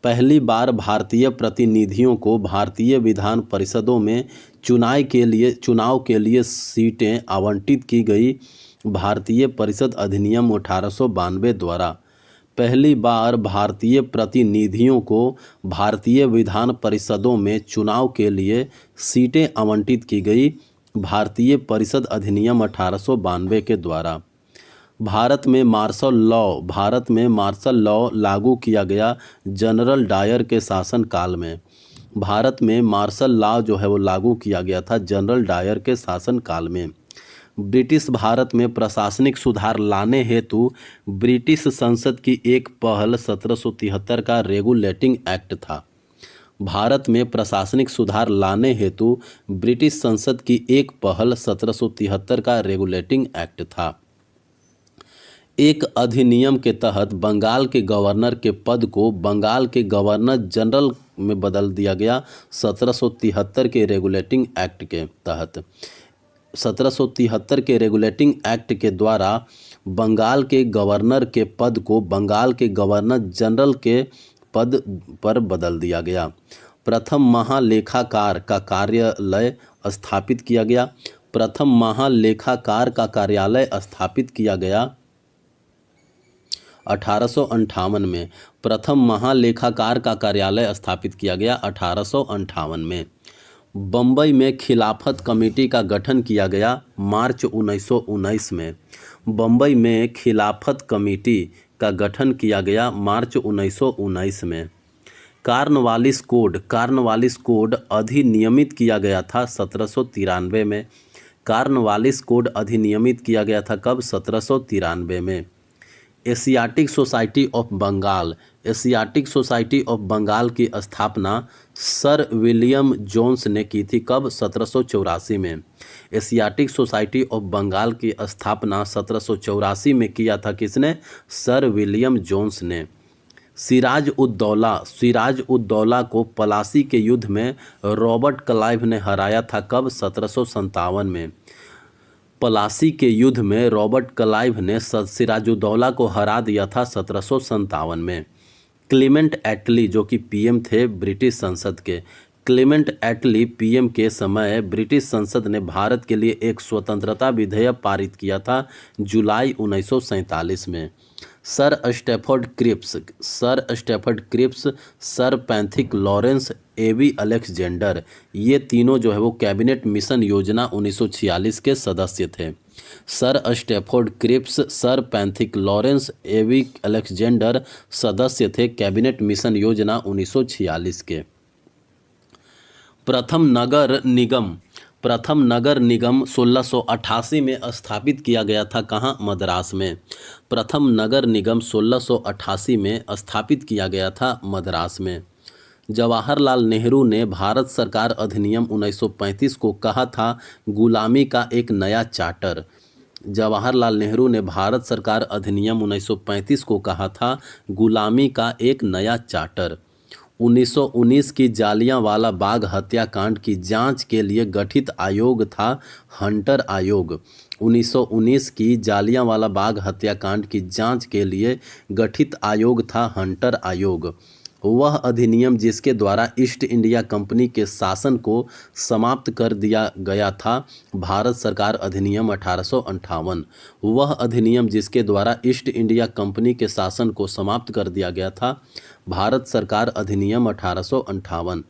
पहली बार भारतीय प्रतिनिधियों को भारतीय विधान परिषदों में चुनाव के लिए सीटें आवंटित की गई भारतीय परिषद अधिनियम 1892 द्वारा। पहली बार भारतीय प्रतिनिधियों को भारतीय विधान परिषदों में चुनाव के लिए सीटें आवंटित की गई भारतीय परिषद अधिनियम 1892 के द्वारा। भारत में मार्शल लॉ लागू किया गया जनरल डायर के शासनकाल में। भारत में मार्शल लॉ जो है वो लागू किया गया था जनरल डायर के शासनकाल में। ब्रिटिश भारत में प्रशासनिक सुधार लाने हेतु ब्रिटिश संसद की एक पहल 1773 का रेगुलेटिंग एक्ट था। भारत में प्रशासनिक सुधार लाने हेतु ब्रिटिश संसद की एक पहल 1773 का रेगुलेटिंग एक्ट था। एक अधिनियम के तहत बंगाल के गवर्नर के पद को बंगाल के गवर्नर जनरल में बदल दिया गया 1773 के रेगुलेटिंग एक्ट के तहत। 1773 के रेगुलेटिंग एक्ट के द्वारा बंगाल के गवर्नर के पद को बंगाल के गवर्नर जनरल के पद पर बदल दिया गया। प्रथम महालेखाकार का कार्यालय स्थापित किया गया। प्रथम महालेखाकार का कार्यालय स्थापित किया गया 1858 में। प्रथम महालेखाकार का कार्यालय स्थापित किया गया 1858 में। बम्बई में खिलाफत कमेटी का गठन किया गया मार्च 1919 में। बम्बई में खिलाफत कमेटी का गठन किया गया मार्च 1919 में। कार्नवालिस कोड अधिनियमित किया गया था 1793 में। कार्नवालिस कोड अधिनियमित किया गया था कब? 1793 में। Asiatic Society of Bengal, Asiatic Society of Bengal की स्थापना सर विलियम जोन्स ने की थी कब? 1784 में। एशियाटिक सोसाइटी ऑफ बंगाल की स्थापना 1784 में किया था किसने? सर विलियम जोन्स ने। सिराज उद दौला को पलासी के युद्ध में रॉबर्ट क्लाइव ने हराया था कब? 1757 में। पलासी के युद्ध में रॉबर्ट क्लाइव ने सिराजुद्दौला को हरा दिया था 1757 में। क्लीमेंट एटली जो कि पीएम थे ब्रिटिश संसद के, क्लीमेंट एटली पीएम के समय ब्रिटिश संसद ने भारत के लिए एक स्वतंत्रता विधेयक पारित किया था जुलाई 1947 में। Sir Stafford Cripps, sir Pethick Lawrence, AV Alexander, ये तीनों जो है वो कैबिनेट मिशन योजना 1946 के सदस्य थे। Sir Stafford Cripps, sir Pethick Lawrence, AV Alexander सदस्य थे कैबिनेट मिशन योजना 1946 के। प्रथम नगर निगम 1688 में स्थापित किया गया था कहाँ? मद्रास में। प्रथम नगर निगम 1688 में स्थापित किया गया था मद्रास में। जवाहरलाल नेहरू ने भारत सरकार अधिनियम 1935 को कहा था गुलामी का एक नया चार्टर। जवाहरलाल नेहरू ने भारत सरकार अधिनियम 1935 को कहा था गुलामी का एक नया चार्टर। 1919 की जालियांवाला बाग हत्याकांड की जांच के लिए गठित आयोग था हंटर आयोग। 1919 की जालियांवाला बाग हत्याकांड की जांच के लिए गठित आयोग था हंटर आयोग। वह अधिनियम जिसके द्वारा ईस्ट इंडिया कंपनी के शासन को समाप्त कर दिया गया था भारत सरकार अधिनियम 1858। वह अधिनियम जिसके द्वारा ईस्ट इंडिया कंपनी के शासन को समाप्त कर दिया गया था भारत सरकार अधिनियम 1858।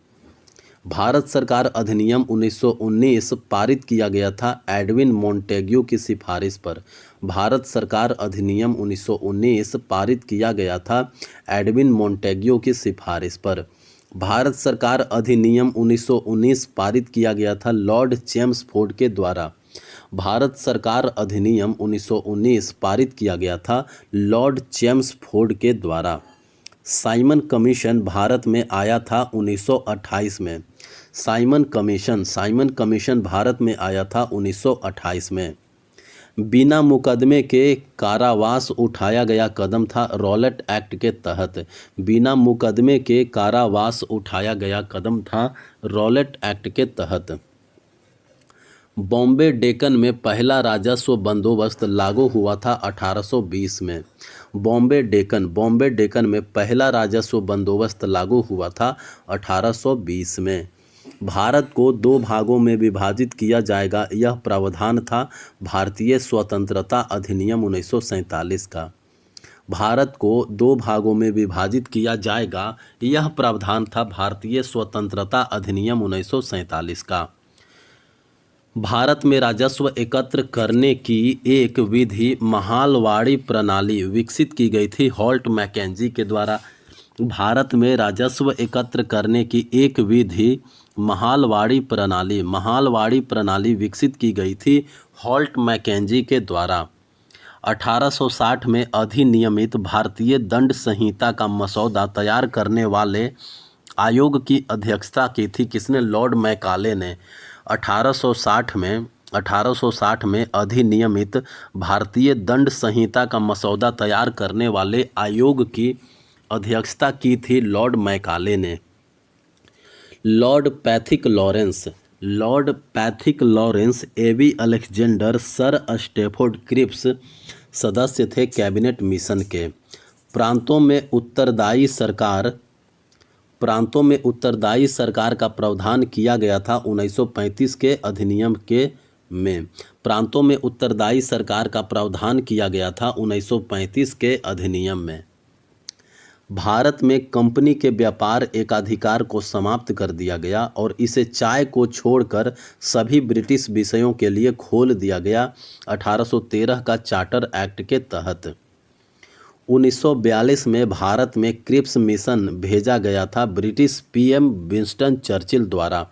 भारत सरकार अधिनियम 1919 पारित किया गया था एडविन मोंटेग्यू की सिफारिश पर। भारत सरकार अधिनियम 1919 पारित किया गया था एडविन मोंटेग्यू की सिफारिश पर। भारत सरकार अधिनियम 1919 पारित किया गया था लॉर्ड चेम्सफोर्ड के द्वारा। भारत सरकार अधिनियम 1919 पारित किया गया था लॉर्ड चेम्सफोर्ड के द्वारा। साइमन कमीशन भारत में आया था 1928 में। साइमन कमीशन भारत में आया था 1928 में। बिना मुकदमे के कारावास उठाया गया कदम था रॉलेट एक्ट के तहत। बिना मुकदमे के कारावास उठाया गया कदम था रॉलेट एक्ट के तहत। बॉम्बे डेक्कन में पहला राजस्व बंदोबस्त लागू हुआ था 1820 में। बॉम्बे डेक्कन में पहला राजस्व बंदोबस्त लागू हुआ था 1820 में। भारत को 2 भागों में विभाजित किया जाएगा, यह प्रावधान था भारतीय स्वतंत्रता अधिनियम 1947 का। भारत को 2 भागों में विभाजित किया जाएगा, यह प्रावधान था भारतीय स्वतंत्रता अधिनियम 1947 का। भारत में राजस्व एकत्र करने की एक विधि महालवाड़ी प्रणाली विकसित की गई थी हॉल्ट मैकेंजी के द्वारा। भारत में राजस्व एकत्र करने की एक विधि महालवाड़ी प्रणाली विकसित की गई थी हॉल्ट मैकेंजी के द्वारा। 1860 में अधिनियमित भारतीय दंड संहिता का मसौदा तैयार करने वाले आयोग की अध्यक्षता की थी किसने? लॉर्ड मैकाले ने। 1860 में अधिनियमित भारतीय दंड संहिता का मसौदा तैयार करने वाले आयोग की अध्यक्षता की थी लॉर्ड मैकाले ने। Lord Pethick Lawrence, AV Alexander, sir Stafford Cripps सदस्य थे कैबिनेट मिशन के। प्रांतों में उत्तरदायी सरकार का प्रावधान किया गया था 1935 के अधिनियम में। प्रांतों में उत्तरदायी सरकार का प्रावधान किया गया था 1935 के अधिनियम में। भारत में कंपनी के व्यापार एकाधिकार को समाप्त कर दिया गया और इसे चाय को छोड़कर सभी ब्रिटिश विषयों के लिए खोल दिया गया 1813 का चार्टर एक्ट के तहत। 1942 में भारत में क्रिप्स मिशन भेजा गया था ब्रिटिश पीएम विंस्टन चर्चिल द्वारा।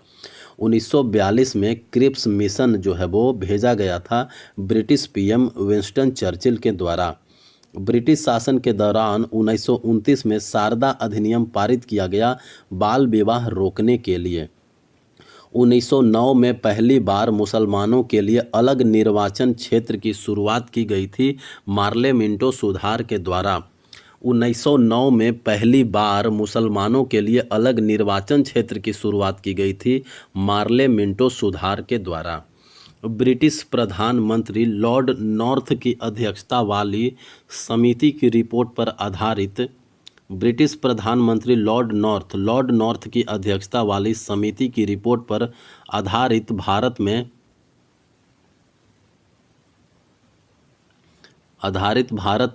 1942 में क्रिप्स मिशन जो है वो भेजा गया था ब्रिटिश पीएम विंस्टन चर्चिल के द्वारा। ब्रिटिश शासन के दौरान 1929 में शारदा अधिनियम पारित किया गया बाल विवाह रोकने के लिए। 1909 में पहली बार मुसलमानों के लिए अलग निर्वाचन क्षेत्र की शुरुआत की गई थी मार्ले मिंटो सुधार के द्वारा। 1909 में पहली बार मुसलमानों के लिए अलग निर्वाचन क्षेत्र की शुरुआत की गई थी मार्ले मिंटो सुधार के द्वारा। ब्रिटिश प्रधानमंत्री लॉर्ड नॉर्थ की अध्यक्षता वाली समिति की रिपोर्ट पर आधारित ब्रिटिश प्रधानमंत्री लॉर्ड नॉर्थ की अध्यक्षता वाली समिति की रिपोर्ट पर आधारित भारत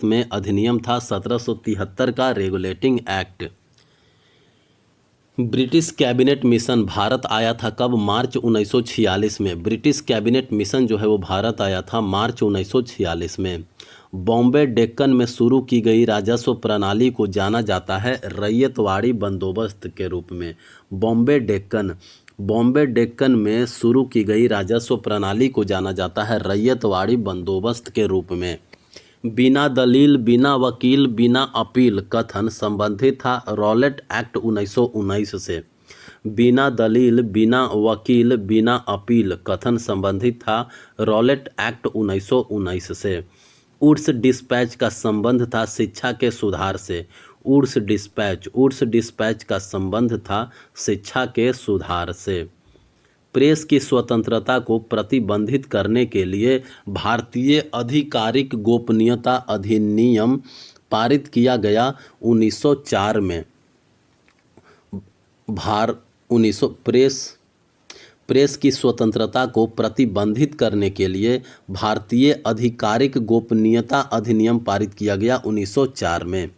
में अधिनियम था 1773 का regulating act. British cabinet mission Bharat आया था कब? मार्च 1946 में। ब्रिटिश कैबिनेट मिशन जो है वो भारत आया था मार्च 1946 में। बॉम्बे डेक्कन में शुरू की गई राजस्व प्रणाली को जाना जाता है रैयतवाड़ी बंदोबस्त के रूप में। बॉम्बे डेक्कन में शुरू की गई राजस्व प्रणाली को जाना जाता है रैयतवाड़ी बंदोबस्त के रूप में। बिना दलील, बिना वकील, बिना अपील कथन संबंधित था रॉलेट एक्ट 1919 से। बिना दलील, बिना वकील, बिना अपील कथन संबंधित था रॉलेट एक्ट 1919 से। वुड्स डिस्पैच का संबंध था शिक्षा के सुधार से। वुड्स डिस्पैच का संबंध था शिक्षा के सुधार से। प्रेस की स्वतंत्रता को प्रतिबंधित करने के लिए भारतीय आधिकारिक गोपनीयता अधिनियम पारित किया गया 1904 में। प्रेस की स्वतंत्रता को प्रतिबंधित करने के लिए भारतीय आधिकारिक गोपनीयता अधिनियम पारित किया गया 1904 में।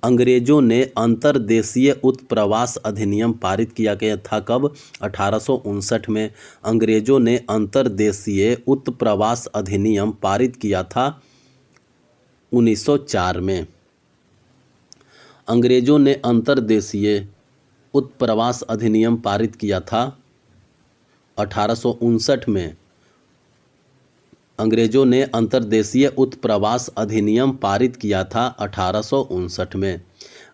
अंग्रेजों ने अंतर्देशीय उत्प्रवास अधिनियम पारित किया गया था कब? 1859 में। अंग्रेजों ने अंतर्देशीय उत्प्रवास अधिनियम पारित किया था 1904 में। अंग्रेजों ने अंतर्देशीय उत्प्रवास अधिनियम पारित किया था 1859 में। अंग्रेजों ने अंतर्देशीय उत्प्रवास अधिनियम पारित किया था 1859 में।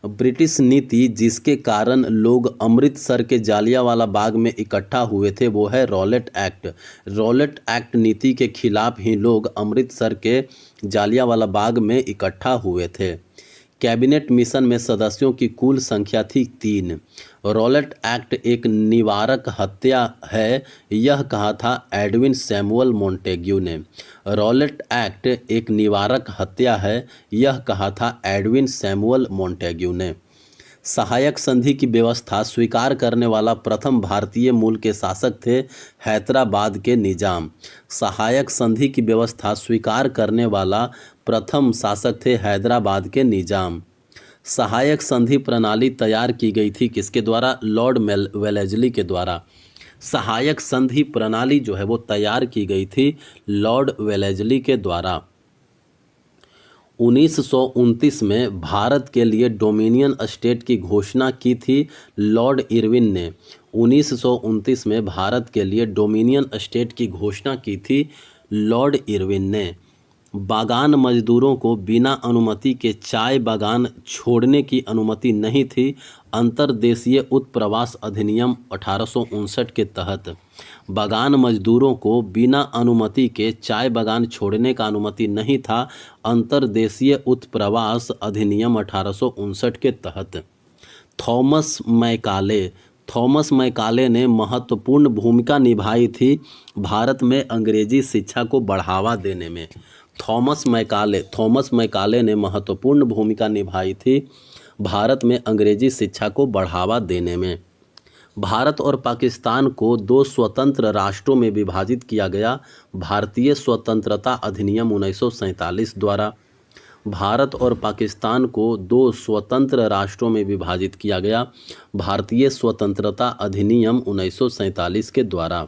ब्रिटिश नीति जिसके कारण लोग अमृतसर के जालियांवाला बाग में इकट्ठा हुए थे वो है रॉलेट एक्ट। रॉलेट एक्ट नीति के खिलाफ ही लोग अमृतसर के जालियांवाला बाग में इकट्ठा हुए थे। कैबिनेट मिशन में सदस्यों की कुल संख्या थी 3। रॉलेट एक्ट एक निवारक हत्या है, यह कहा था एडविन सैमुअल मोंटेग्यू ने। रॉलेट एक्ट एक निवारक हत्या है, यह कहा था एडविन सैमुअल मोंटेग्यू ने। सहायक संधि की व्यवस्था स्वीकार करने वाला प्रथम भारतीय मूल के शासक थे हैदराबाद के निजाम। सहायक संधि की व्यवस्था स्वीकार करने वाला प्रथम शासक थे हैदराबाद के निजाम। सहायक संधि प्रणाली तैयार की गई थी किसके द्वारा? लॉर्ड वेलेस्ली के द्वारा। सहायक संधि प्रणाली जो है वो तैयार की गई थी लॉर्ड वेलेस्ली के द्वारा। 1929 में भारत के लिए डोमिनियन स्टेट की घोषणा की थी लॉर्ड इरविन ने। 1929 में भारत के लिए डोमिनियन स्टेट की घोषणा की थी लॉर्ड इरविन ने। बागान मजदूरों को बिना अनुमति के चाय बागान छोड़ने की अनुमति नहीं थी अंतर्देशीय उत्प्रवास अधिनियम 1859 के तहत। बागान मजदूरों को बिना अनुमति के चाय बागान छोड़ने का अनुमति नहीं था अंतर्देशीय उत्प्रवास अधिनियम 1859 के तहत। थॉमस मैकाले ने महत्वपूर्ण भूमिका निभाई थी भारत में अंग्रेजी शिक्षा को बढ़ावा देने में। थॉमस मैकाले ने महत्वपूर्ण भूमिका निभाई थी भारत में अंग्रेजी शिक्षा को बढ़ावा देने में। भारत और पाकिस्तान को 2 स्वतंत्र राष्ट्रों में विभाजित किया गया भारतीय स्वतंत्रता अधिनियम 1947 द्वारा। भारत और पाकिस्तान को 2 स्वतंत्र राष्ट्रों में विभाजित किया गया भारतीय स्वतंत्रता अधिनियम 1947 के द्वारा।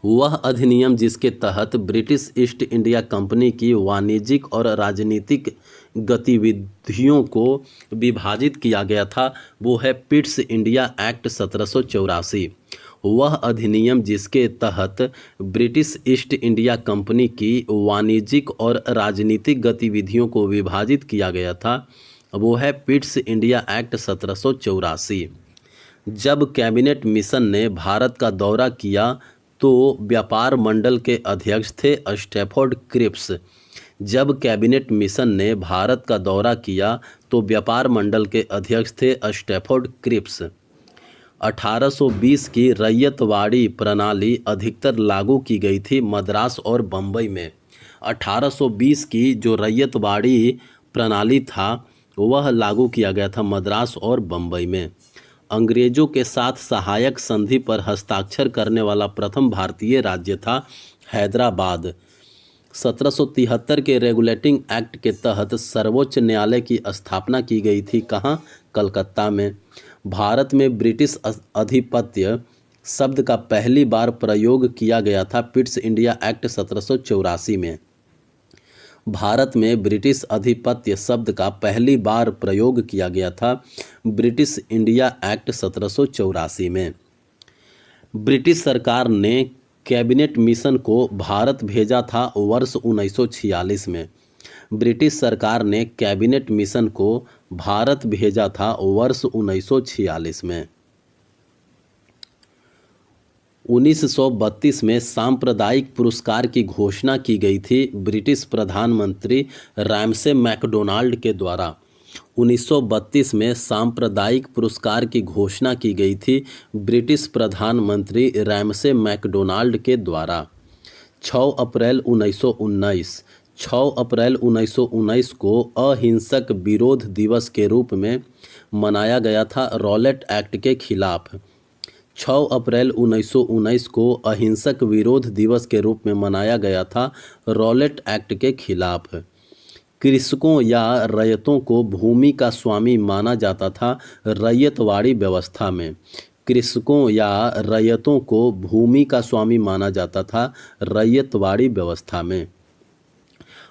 वह अधिनियम जिसके तहत ब्रिटिश ईस्ट इंडिया कंपनी की वाणिज्यिक और राजनीतिक गतिविधियों को विभाजित किया गया था वो है पिट्स इंडिया एक्ट 1784। वह अधिनियम जिसके तहत ब्रिटिश ईस्ट इंडिया कंपनी की वाणिज्यिक और राजनीतिक गतिविधियों को विभाजित किया गया था, वो है पिट्स इंडिया एक्ट 1784। जब कैबिनेट मिशन ने भारत का दौरा किया तो व्यापार मंडल के अध्यक्ष थे स्टैफोर्ड क्रिप्स। जब कैबिनेट मिशन ने भारत का दौरा किया तो व्यापार मंडल के अध्यक्ष थे स्टैफोर्ड क्रिप्स। 1820 की रैयतवाड़ी प्रणाली अधिकतर लागू की गई थी मद्रास और बम्बई में। 1820 की जो रैयतवाड़ी प्रणाली था वह लागू किया गया था मद्रास और बम्बई में। अंग्रेजों के साथ सहायक संधि पर हस्ताक्षर करने वाला प्रथम भारतीय राज्य था हैदराबाद। 1773 के रेगुलेटिंग एक्ट के तहत सर्वोच्च न्यायालय की स्थापना की गई थी। कहाँ? कलकत्ता में। भारत में ब्रिटिश आधिपत्य शब्द का पहली बार प्रयोग किया गया था पिट्स इंडिया एक्ट 1784 में। भारत में ब्रिटिश आधिपत्य शब्द का पहली बार प्रयोग किया गया था ब्रिटिश इंडिया एक्ट 1784 में। ब्रिटिश सरकार ने कैबिनेट मिशन को भारत भेजा था वर्ष 1946 में। ब्रिटिश सरकार ने कैबिनेट मिशन को भारत भेजा था वर्ष 1946 में। 1932 में सांप्रदायिक पुरस्कार की घोषणा की गई थी ब्रिटिश प्रधानमंत्री रैमसे मैकडोनाल्ड के द्वारा। 1932 में सांप्रदायिक पुरस्कार की घोषणा की गई थी ब्रिटिश प्रधानमंत्री रैमसे मैकडोनाल्ड के द्वारा। 6 अप्रैल 1919 को अहिंसक विरोध दिवस के रूप में मनाया गया था रॉलेट एक्ट के खिलाफ। 6 अप्रैल 1919 को अहिंसक विरोध दिवस के रूप में मनाया गया था रॉलेट एक्ट के खिलाफ। कृषकों या रैयतों को भूमि का स्वामी माना जाता था रैयतवाड़ी व्यवस्था में। कृषकों या रैयतों को भूमि का स्वामी माना जाता था रैयतवाड़ी व्यवस्था में।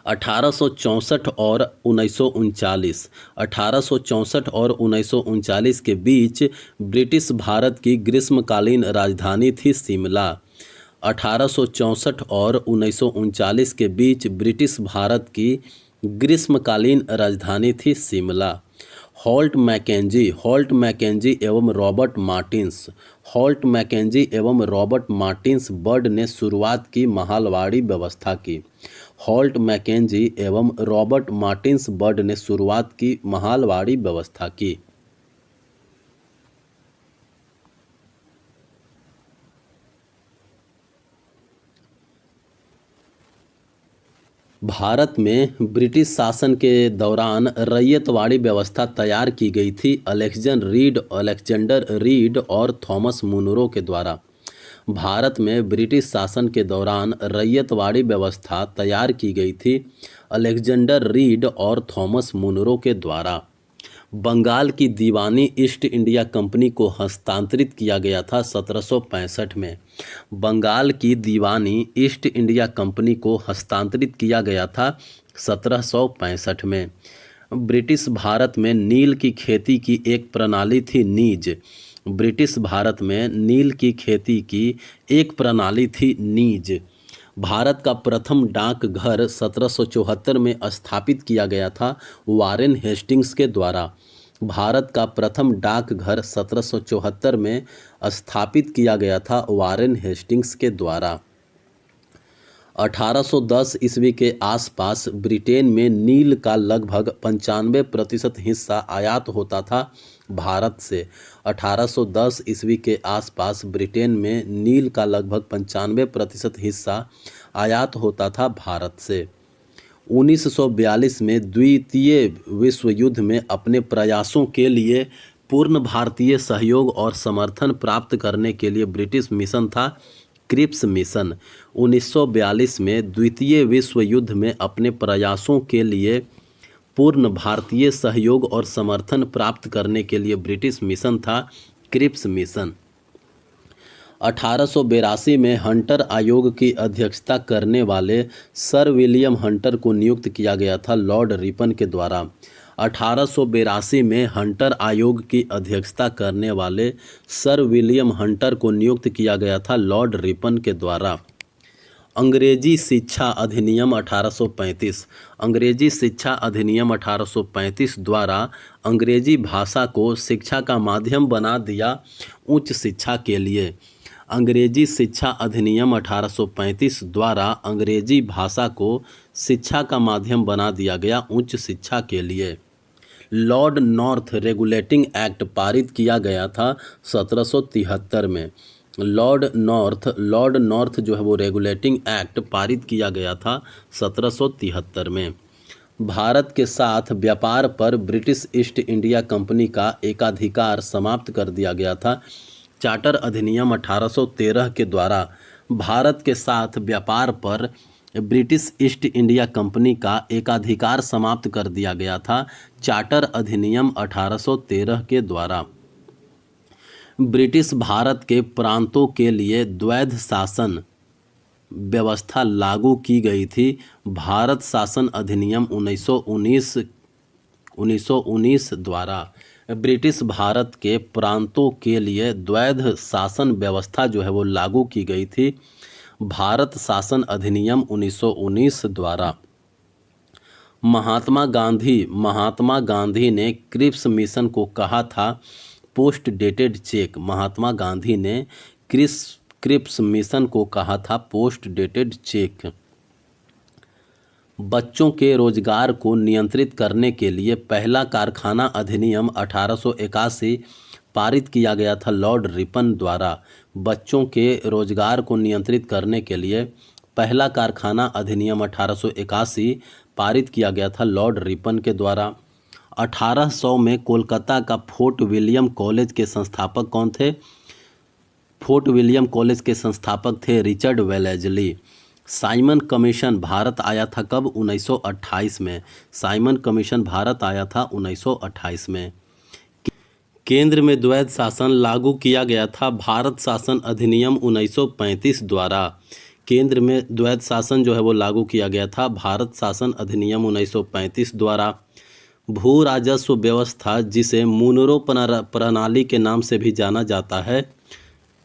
1864 और 1939 के बीच ब्रिटिश भारत की ग्रीष्मकालीन राजधानी थी शिमला। 1864 और 1939 के बीच ब्रिटिश भारत की ग्रीष्मकालीन राजधानी थी शिमला। हॉल्ट मैकेंजी एवं रॉबर्ट मार्टिन्स बर्ड ने शुरुआत की महालवाड़ी व्यवस्था की। हॉल्ट मैकेंजी एवं रॉबर्ट मार्टिन्स बर्ड ने शुरुआत की महालवाड़ी व्यवस्था की। भारत में ब्रिटिश शासन के दौरान रैयतवाड़ी व्यवस्था तैयार की गई थी अलेक्जेंडर रीड और थॉमस मुनरो के द्वारा। भारत में ब्रिटिश शासन के दौरान रैयतवाड़ी व्यवस्था तैयार की गई थी अलेक्जेंडर रीड और थॉमस मुनरो के द्वारा। बंगाल की दीवानी ईस्ट इंडिया कंपनी को हस्तांतरित किया गया था 1765 में। बंगाल की दीवानी ईस्ट इंडिया कंपनी को हस्तांतरित किया गया था 1765 में। ब्रिटिश भारत में नील की खेती की एक प्रणाली थी नीज। ब्रिटिश भारत में नील की खेती की एक प्रणाली थी नीज। भारत का प्रथम डाकघर 1774 में स्थापित किया गया था वारेन हेस्टिंग्स के द्वारा। भारत का प्रथम डाकघर 1774 में स्थापित किया गया था वारेन हेस्टिंग्स के द्वारा। 1810 ईस्वी के आसपास ब्रिटेन में नील का लगभग 95% हिस्सा आयात होता था भारत से। 1810 ईस्वी के आसपास ब्रिटेन में नील का लगभग 95% हिस्सा आयात होता था भारत से। 1942 में द्वितीय विश्व युद्ध में अपने प्रयासों के लिए पूर्ण भारतीय सहयोग और समर्थन प्राप्त करने के लिए ब्रिटिश मिशन था क्रिप्स मिशन। 1942 में द्वितीय विश्व युद्ध में अपने प्रयासों के लिए पूर्ण भारतीय सहयोग और समर्थन प्राप्त करने के लिए ब्रिटिश मिशन था क्रिप्स मिशन। 1882 में हंटर आयोग की अध्यक्षता करने वाले सर विलियम हंटर को नियुक्त किया गया था लॉर्ड रिपन के द्वारा। 1882 में हंटर आयोग की अध्यक्षता करने वाले सर विलियम हंटर को नियुक्त किया गया था लॉर्ड रिपन के द्वारा। अंग्रेजी शिक्षा अधिनियम 1835। अंग्रेजी शिक्षा अधिनियम 1835 द्वारा अंग्रेजी भाषा को शिक्षा का माध्यम बना दिया उच्च शिक्षा के लिए। अंग्रेजी शिक्षा अधिनियम 1835 द्वारा अंग्रेजी भाषा को शिक्षा का माध्यम बना दिया गया उच्च शिक्षा के लिए। लॉर्ड नॉर्थ रेगुलेटिंग एक्ट पारित किया गया था 1773 में। लॉर्ड नॉर्थ जो है वो रेगुलेटिंग एक्ट पारित किया गया था 1773 में। भारत के साथ व्यापार पर ब्रिटिश ईस्ट इंडिया कंपनी का एकाधिकार समाप्त कर दिया गया था। चार्टर अधिनियम 1813 के द्वारा भारत के साथ व्यापार पर ब्रिटिश ईस्ट इंडिया कंपनी का एकाधिकार समाप्त कर दिया गया था। चार्टर अधिनियम 1813 के द्वारा ब्रिटिश भारत के प्रांतों के लिए द्वैध शासन व्यवस्था लागू की गई थी। भारत शासन अधिनियम 1919 द्वारा ब्रिटिश भारत के प्रांतों के लिए द्वैध शासन व्यवस्था जो है वो लागू की गई थी। भारत शासन अधिनियम 1919 द्वारा महात्मा गांधी ने क्रिप्स मिशन को कहा था post dated cheque. Mahatma Gandhi ने क्रिप्स मिशन को कहा था पोस्ट डेटेड चेक। बच्चों के रोजगार को नियंत्रित करने के लिए पहला कारखाना अधिनियम 1881 पारित किया गया था लॉर्ड रिपन द्वारा। बच्चों के रोजगार को नियंत्रित करने के लिए पहला कारखाना अधिनियम 1881 पारित किया गया था लॉर्ड रिपन के द्वारा। 1800 में कोलकाता का फोर्ट विलियम कॉलेज के संस्थापक कौन थे? फोर्ट विलियम कॉलेज के संस्थापक थे Richard Wellesley. Simon commission Bharat आया था कब? 1928 में। साइमन कमीशन भारत आया था 1928 में। केंद्र में द्वैध शासन लागू किया गया था भारत शासन अधिनियम 1935 द्वारा। केंद्र में द्वैध शासन जो है वो लागू किया गया था भारत शासन अधिनियम 1935 द्वारा। भू राजस्व व्यवस्था जिसे मुनरो प्रणाली के नाम से भी जाना जाता है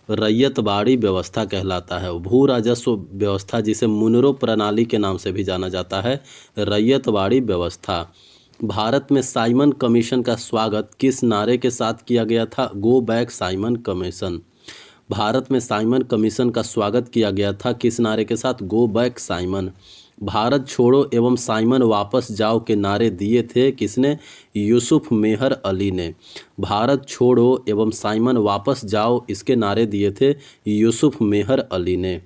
रैयतवाड़ी व्यवस्था कहलाता है। भू राजस्व व्यवस्था जिसे मुनरो प्रणाली के नाम से भी जाना जाता है रैयतवाड़ी व्यवस्था। भारत में साइमन कमीशन का स्वागत किस नारे के साथ किया गया था? Go back Simon commission. Bharat में साइमन कमीशन का स्वागत किया गया था किस नारे के साथ? Go back Simon. भारत छोड़ो एवं साइमन वापस जाओ के नारे दिए थे किसने? यूसुफ मेहर अली ने। भारत छोड़ो एवं साइमन वापस जाओ इसके नारे दिए थे यूसुफ मेहर अली ने।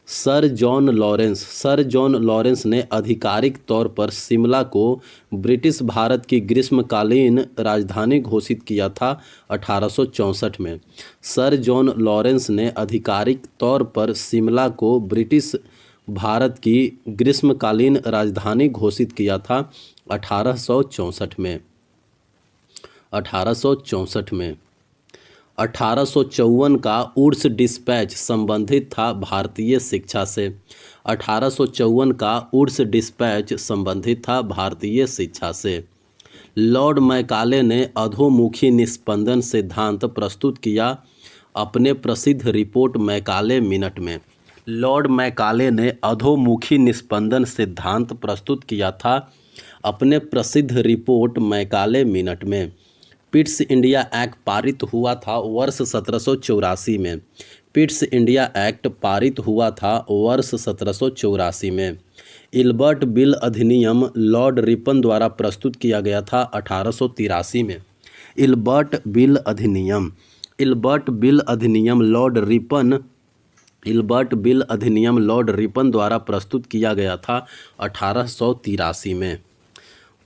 सर जॉन लॉरेंस ने आधिकारिक तौर पर शिमला को ब्रिटिश भारत की ग्रीष्मकालीन राजधानी घोषित किया था 1864 में। सर जॉन लॉरेंस ने आधिकारिक तौर पर शिमला को ब्रिटिश भारत की ग्रीष्मकालीन राजधानी घोषित किया था 1864 में। 1854 का उर्स डिस्पैच संबंधित था भारतीय शिक्षा से। 1854 का उर्स डिस्पैच संबंधित था भारतीय शिक्षा से। लॉर्ड मैकाले ने अधोमुखी निस्पंदन सिद्धांत प्रस्तुत किया अपने प्रसिद्ध रिपोर्ट मैकाले मिनट में। लॉर्ड मैकाले ने अधोमुखी निस्पंदन सिद्धांत प्रस्तुत किया था अपने प्रसिद्ध रिपोर्ट मैकाले मिनट में। पिट्स इंडिया एक्ट पारित हुआ था वर्ष 1784 में। पिट्स इंडिया एक्ट पारित हुआ था वर्ष 1784 में। इल्बर्ट बिल अधिनियम लॉर्ड रिपन द्वारा प्रस्तुत किया गया था 1883 में। इल्बर्ट बिल अधिनियम लॉर्ड रिपन द्वारा प्रस्तुत किया गया था 1883 में।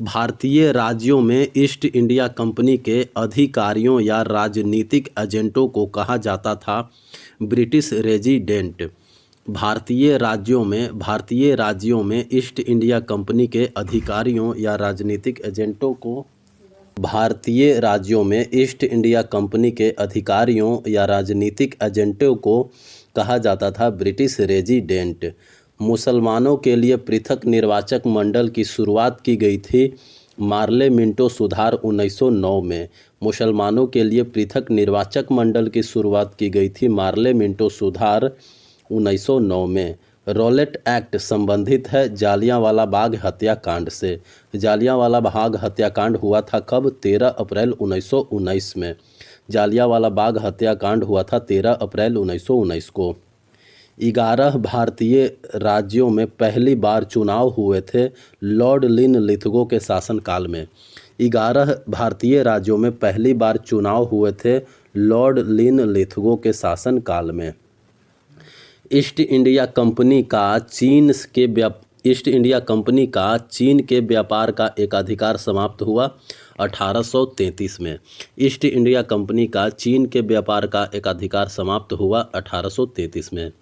भारतीय राज्यों में ईस्ट इंडिया कंपनी के अधिकारियों या राजनीतिक एजेंटों को कहा जाता था ब्रिटिश रेजिडेंट। भारतीय राज्यों में ईस्ट इंडिया कंपनी के अधिकारियों या राजनीतिक एजेंटों को भारतीय राज्यों में ईस्ट इंडिया कंपनी के अधिकारियों या राजनीतिक एजेंटों को कहा जाता था ब्रिटिश रेजिडेंट। मुसलमानों के लिए पृथक निर्वाचक मंडल की शुरुआत की गई थी। मार्ले मिंटो सुधार 1909 में मुसलमानों के लिए पृथक निर्वाचक मंडल की शुरुआत की गई थी। मार्ले मिंटो सुधार 1909 में। रॉलेट एक्ट संबंधित है जालियांवाला बाग हत्याकांड से। जालियांवाला बाग हत्याकांड हुआ था कब? 13 अप्रैल 1919 में। जालियांवाला बाग हत्याकांड हुआ था 13 अप्रैल 1919 को। 11 भारतीय राज्यों में पहली बार चुनाव हुए थे लॉर्ड लिनलिथगो के शासनकाल में। 11 भारतीय राज्यों में पहली बार चुनाव हुए थे लॉर्ड लिनलिथगो के शासनकाल में। ईस्ट इंडिया कंपनी का चीन के व्यापार का एकाधिकार समाप्त हुआ 1833 में। ईस्ट इंडिया कंपनी का चीन के व्यापार का एकाधिकार समाप्त हुआ 1833 में।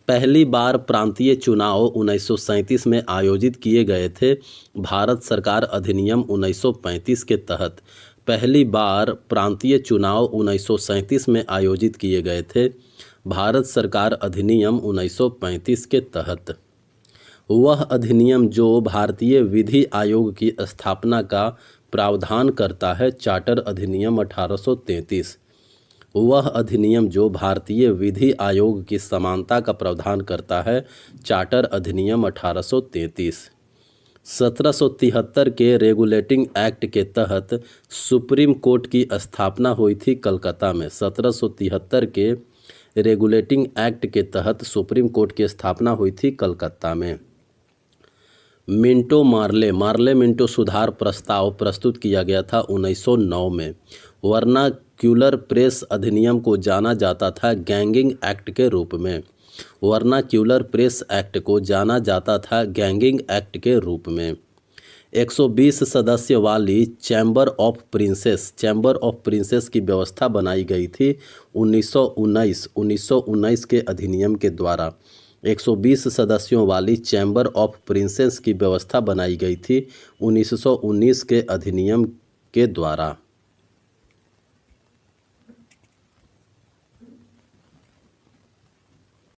पहली बार प्रांतीय चुनाव 1937 में आयोजित किए गए थे भारत सरकार अधिनियम 1935 के तहत। पहली बार प्रांतीय चुनाव 1937 में आयोजित किए गए थे भारत सरकार अधिनियम 1935 के तहत। वह अधिनियम जो भारतीय विधि आयोग की स्थापना का प्रावधान करता है चार्टर अधिनियम 1833। वह अधिनियम जो भारतीय विधि आयोग की समानता का प्रावधान करता है चार्टर अधिनियम 1833। 1773 के रेगुलेटिंग एक्ट के तहत सुप्रीम कोर्ट की स्थापना हुई थी कलकत्ता में। 1773 के रेगुलेटिंग एक्ट के तहत सुप्रीम कोर्ट की स्थापना हुई थी कलकत्ता में। मार्ले मिंटो सुधार प्रस्ताव प्रस्तुत किया गया था 1909 में। वर्नाक्यूलर प्रेस अधिनियम को जाना जाता था गैंगिंग एक्ट के रूप में। वर्नाक्यूलर प्रेस एक्ट को जाना जाता था गैंगिंग एक्ट के रूप में। 120 सदस्य वाली चैम्बर ऑफ प्रिंसेस की व्यवस्था बनाई गई थी 1919 के अधिनियम के द्वारा। 120 सदस्यों वाली चैम्बर ऑफ प्रिंसेस की व्यवस्था बनाई गई थी 1919 के अधिनियम के द्वारा।